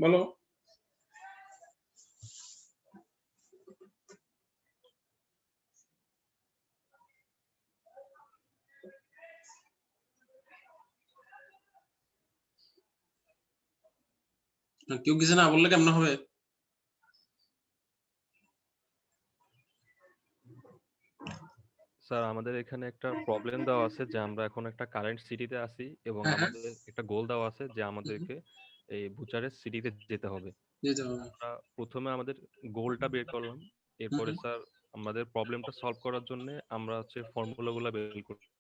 বলো। কেউ কিছু না বললে কেমন হবে? স্যার আমাদের এখানে একটা প্রবলেম দেওয়া আছে যে আমরা এখন একটা কারেন্ট সিটিতে আছি এবং হ্যাঁ, হ্যাঁ, আমাদের একটা গোল দেওয়া আছে যে আমাদেরকে এই বুচারেস্ট সিটিতে যেতে হবে। যেতে হবে। আমরা প্রথমে আমাদের গোলটা বের করলাম, এরপরে স্যার আমাদের প্রবলেমটা সলভ করার জন্য আমরা হচ্ছে ফর্মুলা গুলা বের করতেছি,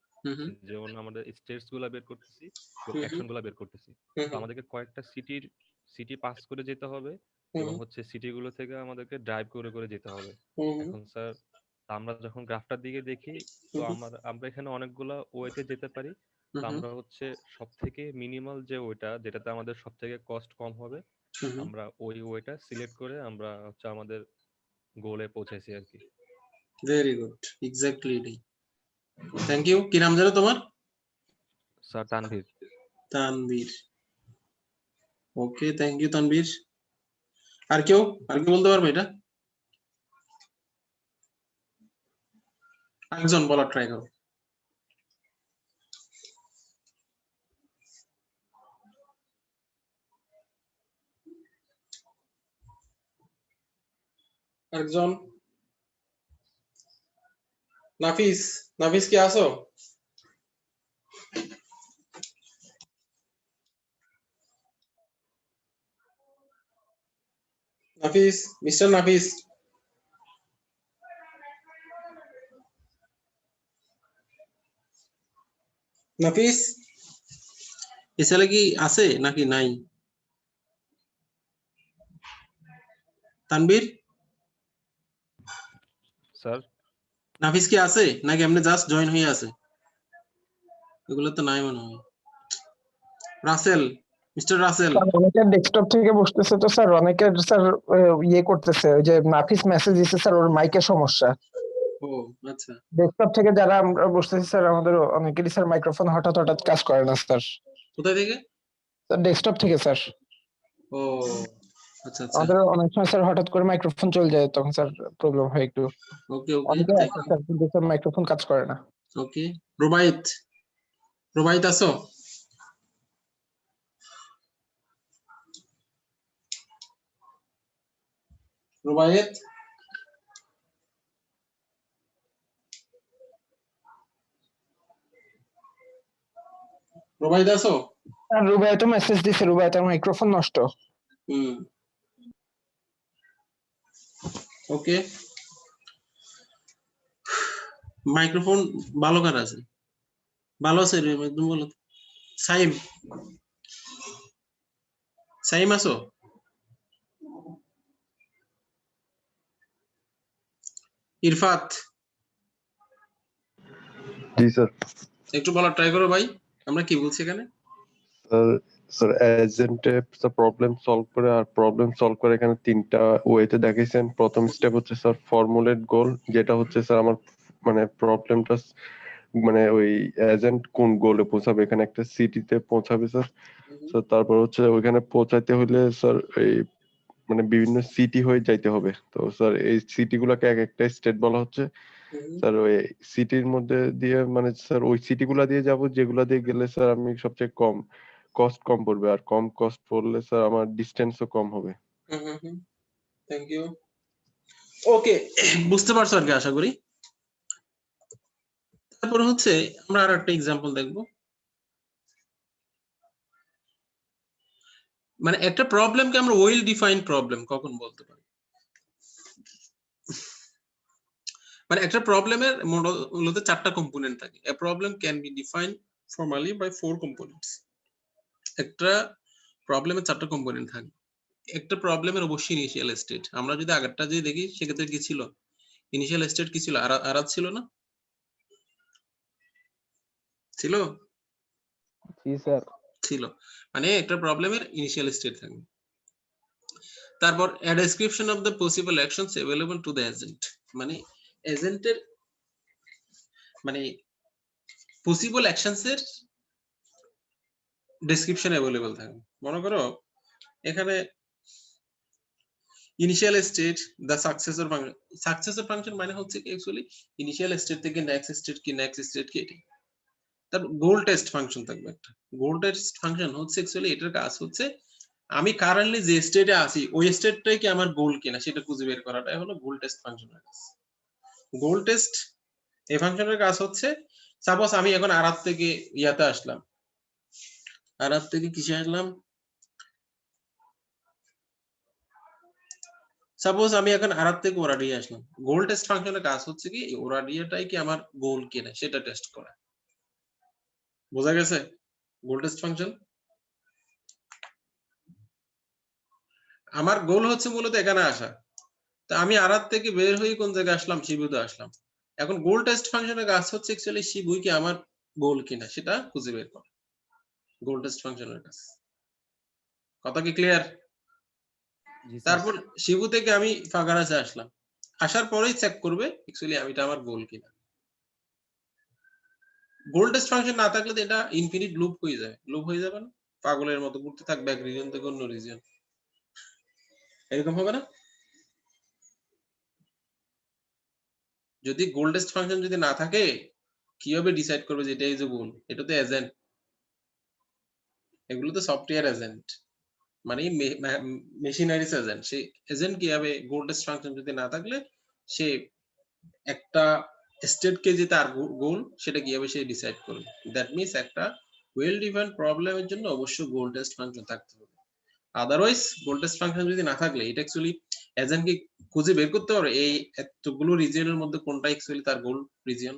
যেমন আমাদের স্টেটস গুলা বের করতেছি এবং অ্যাকশন গুলা বের করতেছি। তো আমাদেরকে কয়েকটা সিটি পাস করে যেতে হবে এবং হচ্ছে সিটি গুলো থেকে আমাদেরকে ড্রাইভ করে করে যেতে হবে। এখন স্যার আমরা যখন গ্রাফটার দিকে দেখি তো আমরা এখানে অনেকগুলা ওয়েতে যেতে পারি। তো আমরা হচ্ছে সব থেকে মিনিমাল যে ওয়েটা যেটাতে আমাদের সব থেকে কস্ট কম হবে আমরা ওই ওয়েটা সিলেক্ট করে আমরা হচ্ছে আমাদের গোলে পৌঁছাইছি আর কি। ভেরি গুড, এক্স্যাক্টলি এটাই। Thank you. কি নাম জানো তোমার? Sir Tanvir. Tanvir, okay, thank you Tanvir. আর কেউ বলতে পারবে এটা? একজন বলার ট্রাই করো। একজন, নাফিস, নাফিস কি আছো? নাফিস, মিস্টার নাফিস। নাফিস এ ছেলে কি আছে নাকি নাই? তানবীর, স্যার নাফিস কি আছে নাকি এমনি জাস্ট জয়েন হয়ে আছে? এগুলো তো নাই মনে হয়। রাসেল, মিস্টার রাসেল। স্যার অনেকের ডেস্কটপ থেকে বসতেছে তো স্যার, অনেকের স্যার ইয়ে করতেছে, ওই যে নাফিস মেসেজ দিচ্ছে স্যার, ওর মাইকের সমস্যা। ও আচ্ছা, ডেস্কটপ থেকে যারা আমরা বসতেছি স্যার, আমাদের অনেকেরই স্যার মাইক্রোফোন হঠাৎ হঠাৎ কাজ করে না স্যার। কোথায় থেকে? স্যার ডেস্কটপ থেকে স্যার। ও আচ্ছা আচ্ছা, আমাদের অনেক সময় স্যার হঠাৎ করে মাইক্রোফোন চলে যায়, তখন স্যার প্রবলেম হয় একটু। ওকে ওকে, অনেকে আছে স্যার, কিন্তু স্যার মাইক্রোফোন কাজ করে না। ওকে। রুবাইত, রুবাইত আছো? রুবাইত, রুবাইত আছো? স্যার রুবাইতো মেসেজ দিছে, রুবাইতের মাইক্রোফোন নষ্ট। হুম, ওকে। মাইক্রোফোন ভালো কার আছে? ভালো আছে রে, একদম ভালো। সাইম, সাইম আছো? ইরফাত, জি স্যার। একটু বলার ট্রাই করো ভাই, আমরা কি বলছি এখানে? স্যার এজেন্টে প্রবলেম সলভ করে, আর প্রবলেম সলভ করে এখানে তিনটা ওয়েতে দেখাইছেন। প্রথম স্টেপ হচ্ছে স্যার ফর্মুলেট গোল, যেটা হচ্ছে স্যার আমার মানে প্রবলেমটা মানে ওই এজেন্ট কোন গোলে পৌঁছাবে, এখানে একটা সিটিতে পৌঁছাবে স্যার। স্যার তারপর হচ্ছে ওইখানে পৌঁছাইতে হলে স্যার এই মানে বিভিন্ন সিটি হয়ে যাইতে হবে। তো স্যার এই সিটি গুলাকে এক একটা স্টেট বলা হচ্ছে স্যার। ওই সিটির মধ্যে দিয়ে মানে স্যার ওই সিটি গুলা দিয়ে যাব যেগুলা দিয়ে গেলে স্যার আমি সবচেয়ে কম কস্ট কম পড়বে, আর কম কস্ট পড়লে স্যার আমার ডিস্টেন্সও কম হবে। Thank you. ওকে, বুঝতে পারছো আর কি, আশা করি। তারপর হচ্ছে আমরা আর একটা এক্সাম্পল দেখবো। মানে একটা প্রবলেমকে আমরা ওয়েল ডিফাইন্ড প্রবলেম কখন বলতে পারি? মানে একটা প্রবলেমের মূলত চারটা কম্পোনেন্ট থাকে। A problem can be defined formally by 4 components. একটা প্রবলেমের চারটা কম্পোনেন্ট থাকে। একটা প্রবলেমের অবশ্যই ইনিশিয়াল স্টেট। আমরা যদি আগেরটা যদি দেখি সেক্ষেত্রে কি ছিল? ইনিশিয়াল স্টেট কি ছিল? আরাত ছিল না? ছিল? জি স্যার। ছিল। মানে একটা প্রবলেমের ইনিশিয়াল স্টেট থাকে। তারপর a description of the possible actions available to the agent, মানে এজেন্টের মানে পসিবল অ্যাকশনস এর ডেসক্রিপশন अवेलेबल থাকে। মনে করো এখানে ইনিশিয়াল স্টেট, দা সাকসেসর ফাংশন মানে হচ্ছে কি অ্যাকচুয়ালি ইনিশিয়াল স্টেট থেকে নেক্সট স্টেট কি এটি। তারপর গোল টেস্ট ফাংশন থাকবে একটা। গোল টেস্ট ফাংশন হচ্ছে অ্যাকচুয়ালি এটার কাজ হচ্ছে আমি কারেন্টলি যে স্টেটে আছি ওই স্টেটটাই কি আমার গোল কিনা সেটা খুঁজে বের করাটাই হলো গোল টেস্ট ফাংশনের কাজ। গোল টেস্ট এই ফাংশনের কাজ হচ্ছে সাপোজ আমি এখন আরাত থেকে ইয়াতে আসলাম, আরাত থেকে কিসে আসলাম, সাপোজ আমি এখন আরাত থেকে ওরাডিয়া আসলাম। গোল টেস্ট ফাংশনের কাজ হচ্ছে কি ওরাডিয়াটাই কি আমার গোল কিনা সেটা টেস্ট করা। বোঝা গেছে? গোল টেস্ট ফাংশন আমার গোল হচ্ছে মূলত এখানে আসা। তো আমি আরাত থেকে বের হয়ে কোন জায়গায় আসলাম? শিবুতে আসলাম। এখন গোল টেস্ট ফাংশনের কাজ হচ্ছে অ্যাকচুয়ালি শিবুই কি আমার গোল কিনা সেটা খুঁজে বের করা। গোল টেস্ট ফাংশনের কাজ। কথা কি ক্লিয়ার? তারপর শিবু থেকে আমি ফাগারাসে আসলাম, আসার পরেই চেক করবে অ্যাকচুয়ালি আমিটা আমার গোল কিনা। গোল টেস্ট ফাংশন না থাকলে এটা ইনফিনিট লুপ হয়ে যায়। লুপ হয়ে যাবে না? পাগলের মতো ঘুরতে থাকবে এক রিজন থেকে অন্য রিজন। এরকম হবে না? যদি গোল টেস্ট ফাংশন যদি না থাকে কিভাবে ডিসাইড করবে যে এটা ইজ এ গোল? এটা তো এজেন্ট, এগুলো তো সফটওয়্যার এজেন্ট, মানে মেশিনারিজ এজেন্ট। সেই এজেন্ট কিভাবে গোল টেস্ট ফাংশন যদি না থাকলে সে একটা স্টেট কে যে তার গোল সেটা কিভাবে সে ডিসাইড করবে? দ্যাট মিন্স একটা ওয়েল ডিফাইন্ড প্রবলেমের জন্য অবশ্যই গোল টেস্ট ফাংশন থাকতে হবে। আদারওয়াইজ গোল টেস্ট ফাংশন যদি না থাকলে এটা অ্যাকচুয়ালি এজেন্টকে খুঁজে বের করতে পারবে এই এতগুলো রিজিয়নের মধ্যে কোনটা অ্যাকচুয়ালি তার গোল রিজিয়ন।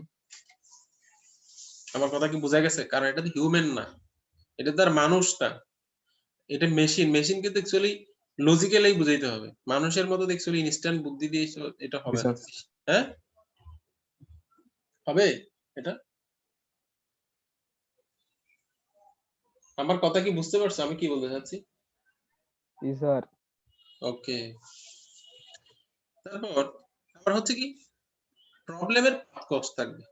আমার কথা কি বোঝা গেছে? কারণ এটা তো হিউম্যান না, এটা তো আর মানুষ না, এটা মেশিন। মেশিন কিন্তু অ্যাকচুয়ালি লজিক্যালি বুঝাইতে হবে, মানুষের মতো অ্যাকচুয়ালি ইনস্ট্যান্ট বুদ্ধি দিয়ে এটা হবে না। হ্যাঁ, হবে এটা? আমার কথা কি বুঝতে পারছো আমি কি বলতে চাচ্ছি? জি স্যার। ওকে, তারপর আবার হচ্ছে কি প্রবলেমের পাথ কস্ট থাকবে।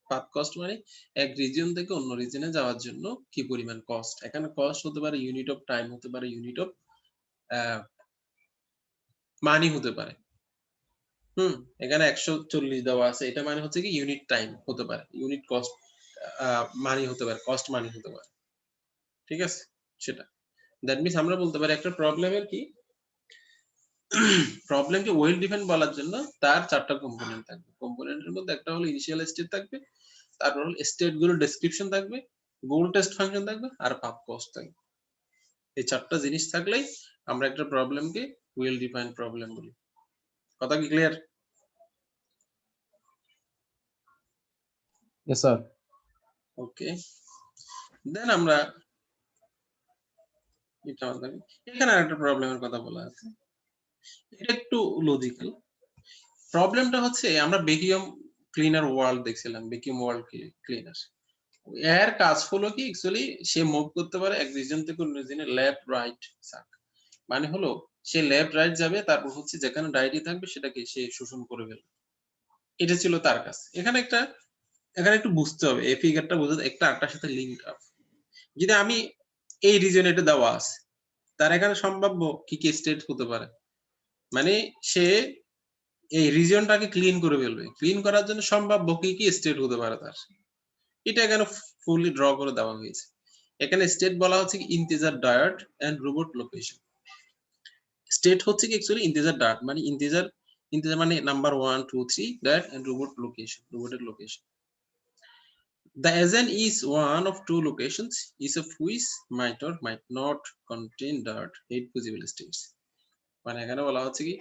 পাথ কস্ট মানে এক রিজিয়ন থেকে অন্য রিজিয়নে যাওয়ার জন্য কি পরিমাণ কস্ট। এখানে কস্ট হতে পারে ইউনিট অফ টাইম, হতে পারে ইউনিট অফ মানি হতে পারে। এখানে 140 দেওয়া আছে, এটা মানে হচ্ছে কি ইউনিট টাইম হতে পারে, ইউনিট কস্ট মানি হতে পারে, কস্ট মানি হতে পারে। ঠিক আছে, সেটা দ্যাট মিন্স আমরা বলতে পারি একটা প্রবলেমের কি প্রবলেমকে ওয়েল ডিফাইন বলার জন্য তার 4টা কম্পোনেন্ট থাকবে। কম্পোনেন্টের মধ্যে একটা হলো ইনিশিয়াল স্টেট থাকবে, তারপর হলো স্টেট গুলোর ডেসক্রিপশন থাকবে, গোল টেস্ট ফাংশন থাকবে, আর পাথ কস্ট থাকবে। এই 4টা জিনিস থাকলেই আমরা একটা প্রবলেমকে ওয়েল ডিফাইন প্রবলেম বলি। কথা কি ক্লিয়ার? Yes, sir. ওকে, দেন আমরা এখানে আরেকটা প্রবলেমের কথা বলা আছে, এটা একটু লজিক্যাল। প্রবলেমটা হচ্ছে আমরা ভ্যাকুয়াম ক্লিনার ওয়ার্ল্ড দেখছিলাম, ভ্যাকুয়াম ওয়ার্ল্ড ক্লিনার। এর কাজ হলো কি অ্যাকচুয়ালি সে মুভ করতে পারে এক রিজন থেকে অন্য রিজনে, লেফট রাইট সাক। মানে হলো সে লেফট রাইট যাবে, তারপর হচ্ছে যেখানে ডাইটি থাকবে সেটাকে সে শোষণ করে ফেলবে। এটা ছিল তার কাজ। এখানে একটু বুঝতে হবে, এই ফিগারটা বুঝতে একটা আটটার সাথে লিঙ্ক আপ। যদি আমি এই রিজনে এটা দেওয়া আছে, তার এখানে সম্ভাব্য কি কি স্টেট হতে পারে, মানে সে এই রিজিয়নটাকে ক্লিন করে ফেলবে। ক্লিন করার জন্য সম্ভাব্য কি কি স্টেট হতে পারে তার, এটা এখানে ফুললি ড্র করে দেওয়া হয়েছে। এখানে স্টেট বলা হচ্ছে কি ইন্টিজার ডায়াট এন্ড রোবট লোকেশন। স্টেট হচ্ছে কি অ্যাকচুয়ালি ইন্টিজার ডায়াট মানে ইন্টিজার মানে নাম্বার 1 2 3 ডায়াট এন্ড রোবট লোকেশন, রোবটের location. The agent is one of two locations, is of which might or might not contain dart 8 possible states. মানে এখানে বলা হচ্ছে কি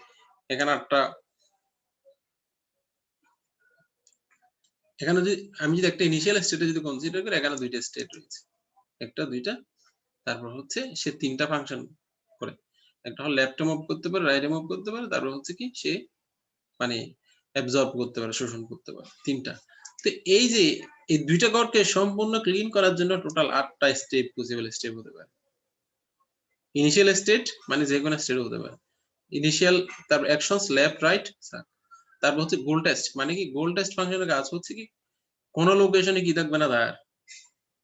এখানে যদি আমি যদি একটা ইনিশিয়াল স্টেটে যদি কনসিডার করি, এখানে দুইটা স্টেট রয়েছে, একটা দুইটা, তারপর হচ্ছে সে 3টা ফাংশন করে। একটা হলো লেফটে মুভ করতে পারে, রাইটে মুভ করতে পারে, তারপর হচ্ছে কি সে মানে অ্যাবজর্ব করতে পারে, শোষণ করতে পারে, 3টা। তো এই যে এই দুইটা গড়কে সম্পূর্ণ ক্লিন করার জন্য টোটাল 8টা স্টেপ পসিবল স্টেপ হতে পারে। ইনিশিয়াল স্টেট মানে যে কোনো স্টেট হতে পারে, ইনিশিয়াল, তারপর অ্যাকশনস লেফট রাইট সাক, তারপর হচ্ছে গোল টেস্ট মানে কি গোল টেস্ট ফাংশনের কাজ হচ্ছে কি কোন লোকেশনে কি থাকবে না,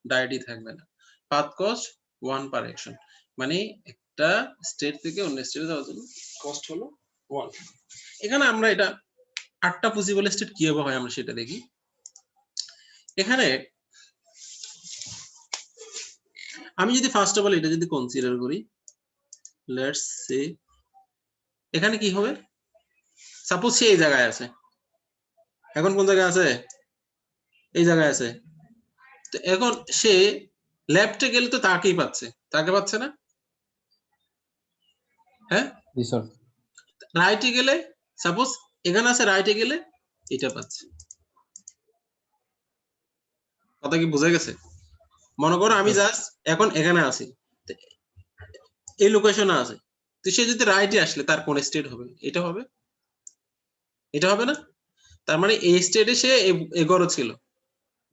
ডায়ারটি থাকবে না। পাথ কস্ট 1 পার অ্যাকশন মানে একটা স্টেট থেকে অন্য স্টেটে যাওয়ার জন্য কস্ট হলো 1। এখানে আমরা এটা 8টা পসিবল স্টেট কিভাবে হয় আমরা সেটা দেখি। এখানে আমি যদি ফার্স্ট অফ অল এটা যদি কনসিডার করি, লেটস সে এখানে কি হবে, সাপোজ সে এই জায়গায় আছে, এখন কোন জায়গায় আছে, এই জায়গায় আছে। তো এখন সে লেফটে গেলে তো তাকেই পাচ্ছে, তাকে পাচ্ছে না? হ্যাঁ, জি স্যার। রাইটে গেলে সাপোজ এখানে আছে, রাইটে গেলে এটা পাচ্ছে। কথা কি বোঝা গেছে? মনে করো আমি জাস্ট এখন এখানে আছি, এই লোকেশনে আছে, তো সে যদি রাইটে আসলে তার কোন স্টেট হবে, এটা হবে, এটা হবে না? তার মানে এই স্টেটে সে এগোরো ছিল,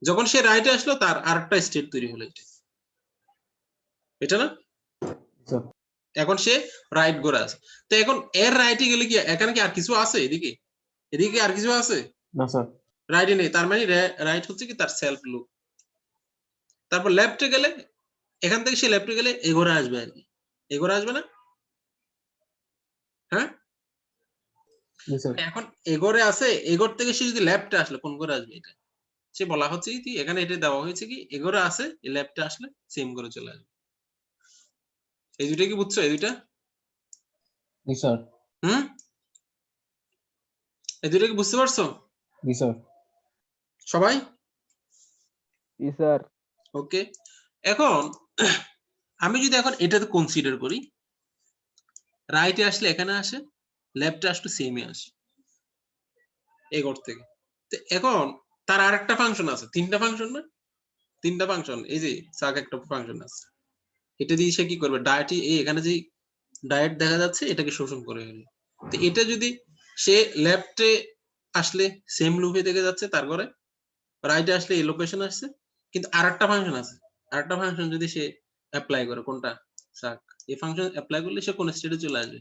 যখন সে রাইটে আসলো তার আরেকটা স্টেট তৈরি হলো, এটা না? এখন সে রাইট করে আছে, তো এখন এর রাইটে গেলে কি এখানে কি আর কিছু আছে, এদিকে এদিকে আর কিছু আছে না স্যার। রাইটে নেই, তার মানে রাইট হচ্ছে কি তার সেলফ লুপ। তারপর লেফটে গেলে এখান থেকে সে লেফটে গেলে এগোরে আসবে আর কি, এগোরে আসবে না? হ্যাঁ, এখন এগোরে আছে, এগোর থেকে সে যদি লেফটে আসলে কোন করে আসবে, এটা সে বলা হচ্ছে কি এখানে এটা দেওয়া হয়েছে কি এগোরে আছে, লেফটে আসলে সেম করে চলে আসবে। এই দুইটা কি বুঝছো? এই দুইটা জি স্যার। এই দুইটা কি বুঝতে পারছো? জি স্যার। সবাই? জি স্যার। ওকে, এখন আমি যদি এখন এটাতে কনসিডার করি, রাইটে আসলে এখানে আসে, লেফটে আসলে সেমই আসে এগোর থেকে। তো এখন তার আরেকটা ফাংশন আছে, তিনটা ফাংশন না, তিনটা ফাংশন, এই যে সাক একটা ফাংশন আছে, এটা দিয়ে সে কি করবে, ডায়েটই এই এখানে যে ডায়েট দেখা যাচ্ছে এটাকে শোষণ করে ফেলবে। তো এটা যদি সে লেফটে আসলে সেম লুপে থেকে যাচ্ছে, তারপরে রাইটে আসলে এই লোকেশন আসছে, কিন্তু আরেকটা ফাংশন আছে, আরেকটা ফাংশন যদি সে অ্যাপ্লাই করে, কোনটা, সাক, এই ফাংশন অ্যাপ্লাই করলে সে কোন স্টেটে চলে আসবে,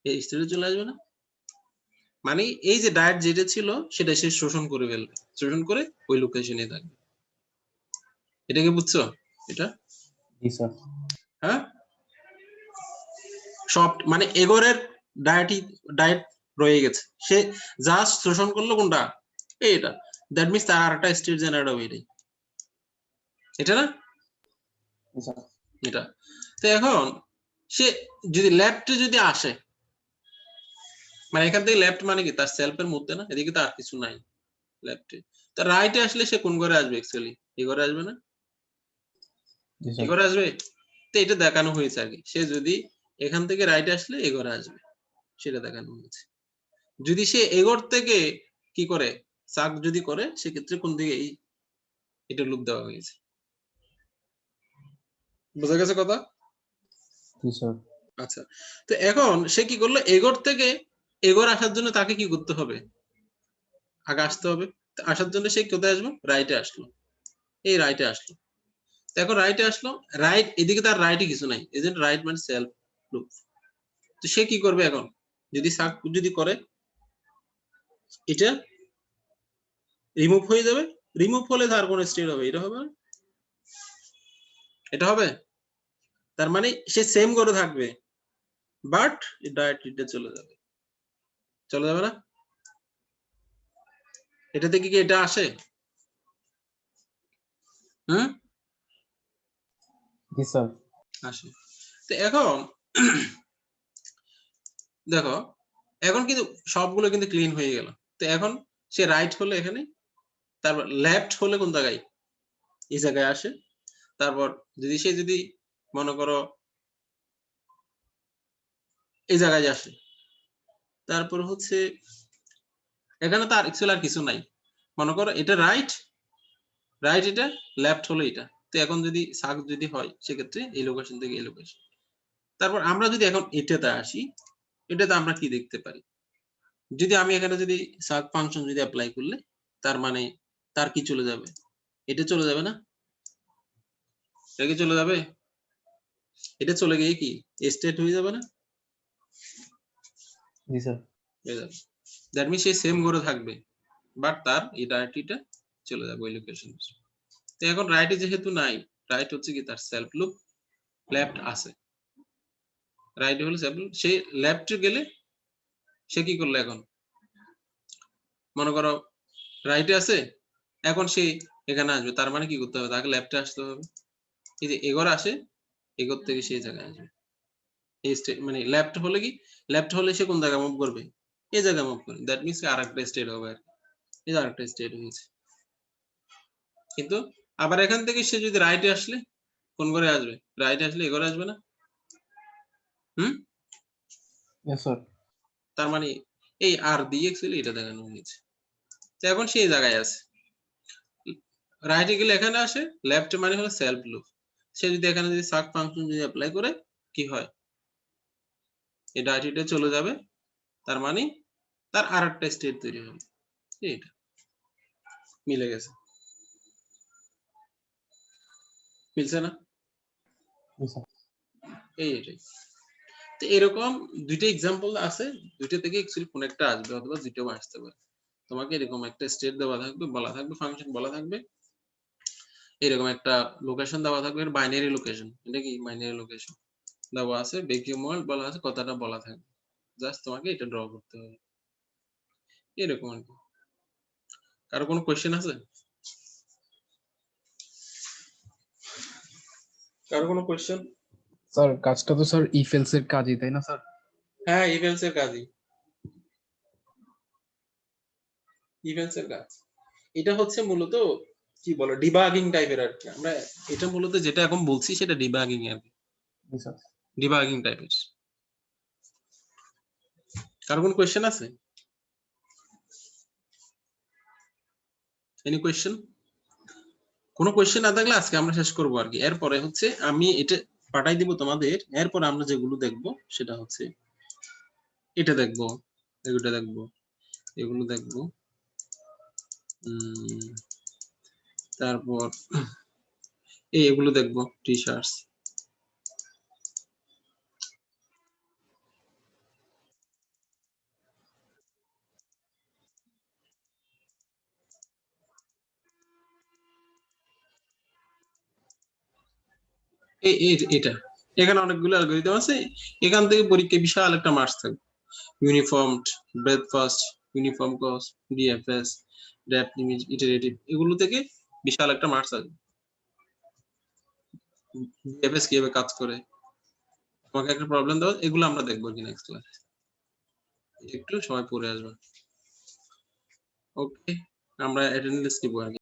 এই স্টেটে চলে আসবে না, মানে এই যে ডায়েট যেটা ছিল সেটা সে শোষণ করে ফেলবে, শোষণ করে ওই লোকেশনে থাকবে। এটা কি বুঝছো? এটা জি স্যার। হ্যাঁ, সব মানে এগোরের ডায়েট রয়ে গেছে, সে জাস্ট শোষণ করলো কোনটা, এটা, দ্যাট মিন্স তার আরেকটা স্টেট জেনারেট হবে, এটাই, এটা না, জি স্যার। এটা। তো এখন সে যদি লেফটে যদি আসে, মানে এখান থেকে লেফট মানে কি তার সেলফের মধ্যে না, এদিকে তো আর কিছু নাই লেফটে, তো রাইটে আসলে সে কোন ঘরে আসবে, অ্যাকচুয়ালি এই ঘরে আসবে না, জি এই স্যার। ঘরে আসবে। তো এটা দেখানো হয়েছে আগে, সে যদি এখান থেকে রাইটে আসলে এই ঘরে আসবে, সেটা দেখানো হয়েছে। যদি সে এগোর থেকে কি করে, সাক যদি করে, সেক্ষেত্রে কোন দিকে এটা লুপ দেওয়া হয়েছে। বোঝা গেছে কথা? জি স্যার। আচ্ছা, তো এখন সে কি করলো, এগোর থেকে এগোর আসার জন্য তাকে কি করতে হবে, আগে আসতে হবে। তো আসার জন্য সে কোথায় আসবে, রাইটে আসলো, এই রাইটে আসলো। তো এখন রাইটে আসলো, রাইট এদিকে তার রাইটে কিছু নাই, এজেন্ট রাইট মানে সেলফ লুপ। তো সে কি করবে এখন, যদি সাক যদি করে, এটা রিমুভ হয়ে যাবে, রিমুভ হলে তার কোন স্টেট হবে, এটা হবে না, এটা হবে। তার মানে সে সেম করে থাকবে, বাট ডাইরেক্টলি চলে যাবে, চলে যাবে না, এটা থেকে কি এটা আসে? হুম, জি স্যার। আসে। তো এখন দেখো, এখন কিন্তু সবগুলো কিন্তু ক্লিন হয়ে গেল। তো এখন সে রাইট হলে এখানে, তারপর লেফট হলে কোন জায়গায়, এই জায়গায় আসে। তারপর যদি সে যদি মনে করো এই জায়গায় আসে, তারপর হচ্ছে এখানে তার অ্যাকচুয়ালি আর কিছু নাই, মনে করো এটা রাইট, রাইট এটা, লেফট হলো এটা। তো এখন যদি সাক যদি হয়, সেক্ষেত্রে এই লোকেশন থেকে এই লোকেশন। তারপর আমরা যদি এখন এটাতে আসি, এটাতে আমরা কি দেখতে পারি, যদি আমি এখানে যদি সাক ফাংশন যদি অ্যাপ্লাই করলে, তার মানে তার কি চলে যাবে, এটা চলে যাবে না, এটা কি চলে যাবে, এটা চলে গিয়ে কি স্টেট হয়ে যাবে না, জি স্যার। হয়ে যাবে। দ্যাট মিন্স সে সেম করে থাকবে, বাট তার এই ডাইরেক্টরিটা চলে যাবে ওই লোকেশন। তো এখন রাইটে যেহেতু নাই, রাইট হচ্ছে কি তার সেলফ লুপ, লেফট আছে, রাইট হলো সেলফ লুপ, সে লেফটে গেলে সে কি করলো, এখন মনে করো রাইটে আছে, এখন সে এখানে আসবে, তার মানে কি করতে হবে, তাকে লেফটে আসতে হবে, এই যে এগোর আসে, এগোর থেকে সেই জায়গায় আসবে, এই স্টেট মানে লেফট হলে কি, লেফট হলে সে কোন জায়গায় মুভ করবে, এই জায়গায় মুভ করবে, দ্যাট মিন্স আরেকটা স্টেট হবে আর কি, এই যে আরেকটা স্টেট হয়েছে। কিন্তু আবার এখান থেকে সে যদি রাইটে আসলে কোন ঘরে আসবে, রাইটে আসলে এগোরে আসবে না, হুম, ইয়েস স্যার। তার মানে এই আর দিয়ে অ্যাকচুয়ালি এটা দেখানো হয়েছে। তো এখন সেই জায়গায় আছে, রাইটে গেলে এখানে আসে, লেফট মানে হলো সেলফ লুপ, সে যদি এখানে যদি সাক ফাংশন যদি অ্যাপ্লাই করে, কি হয়, এই ডাইরেক্টরিটা চলে যাবে, তার মানে তার আরেকটা স্টেট তৈরি হবে, এটা মিলে গেছে, মিলছে না, জি স্যার। এটাই। তো এরকম দুইটা এক্সাম্পল আছে, দুইটা থেকে অ্যাকচুয়ালি কোন একটা আসবে অথবা দুইটাও আসতে পারে। তোমাকে এরকম একটা স্টেট দেওয়া থাকবে, বলা থাকবে ফাংশন বলা থাকবে, এরকম একটা লোকেশন দেওয়া থাকবে, বাইনারি লোকেশন, এটা কি বাইনারি লোকেশন দেওয়া আছে, ভ্যাকুয়াম ওয়ার্ল্ড বলা আছে, কথাটা বলা থাকবে, জাস্ট তোমাকে এটা ড্র করতে হবে, এরকম আর কি। কারো কোনো কোশ্চেন আছে, কারো কোনো কোশ্চেন? স্যার কাজটা তো স্যার ইফ এলস এর কাজই, তাই না স্যার? হ্যাঁ, ইভেন্টস এর কাজই, ইভেন্টস এর কাজ। এটা হচ্ছে মূলত কি বলে, ডিবাগিং টাইপের আর কি। আমরা এটা মূলত যেটা এখন বলছি সেটা ডিবাগিং আর কি, জি স্যার। ডিবাগিং টাইপের। কারো কোনো কোশ্চেন আছে? Any question? কোনো কোয়েশ্চেন না থাকলে আজকে আমরা শেষ করবো আর কি। এরপরে হচ্ছে আমি এটা পাঠাই দিব তোমাদের, এরপরে আমরা যেগুলো দেখবো সেটা হচ্ছে এটা দেখবো, এগুলো দেখবো, এগুলো দেখবো, তারপর এগুলো দেখবো, টি শার্টস, এটা এখানে অনেকগুলো অ্যালগরিদম আছে, এখান থেকে পরীক্ষায় বিশাল একটা মার্কস থাকবে। Uniformed, breadth first, uniform cost, DFS, depth image, iterative, এগুলো থেকে বিশাল একটা মার্কস আসবে। ডিএফএস কিভাবে কাজ করে, তোমাকে একটা প্রবলেম দাও, এগুলো আমরা দেখবো কি নেক্সট ক্লাসে। একটু সময় পড়ে আসবে। ওকে, আমরা অ্যাটেন্ডেন্স নিব আর কি।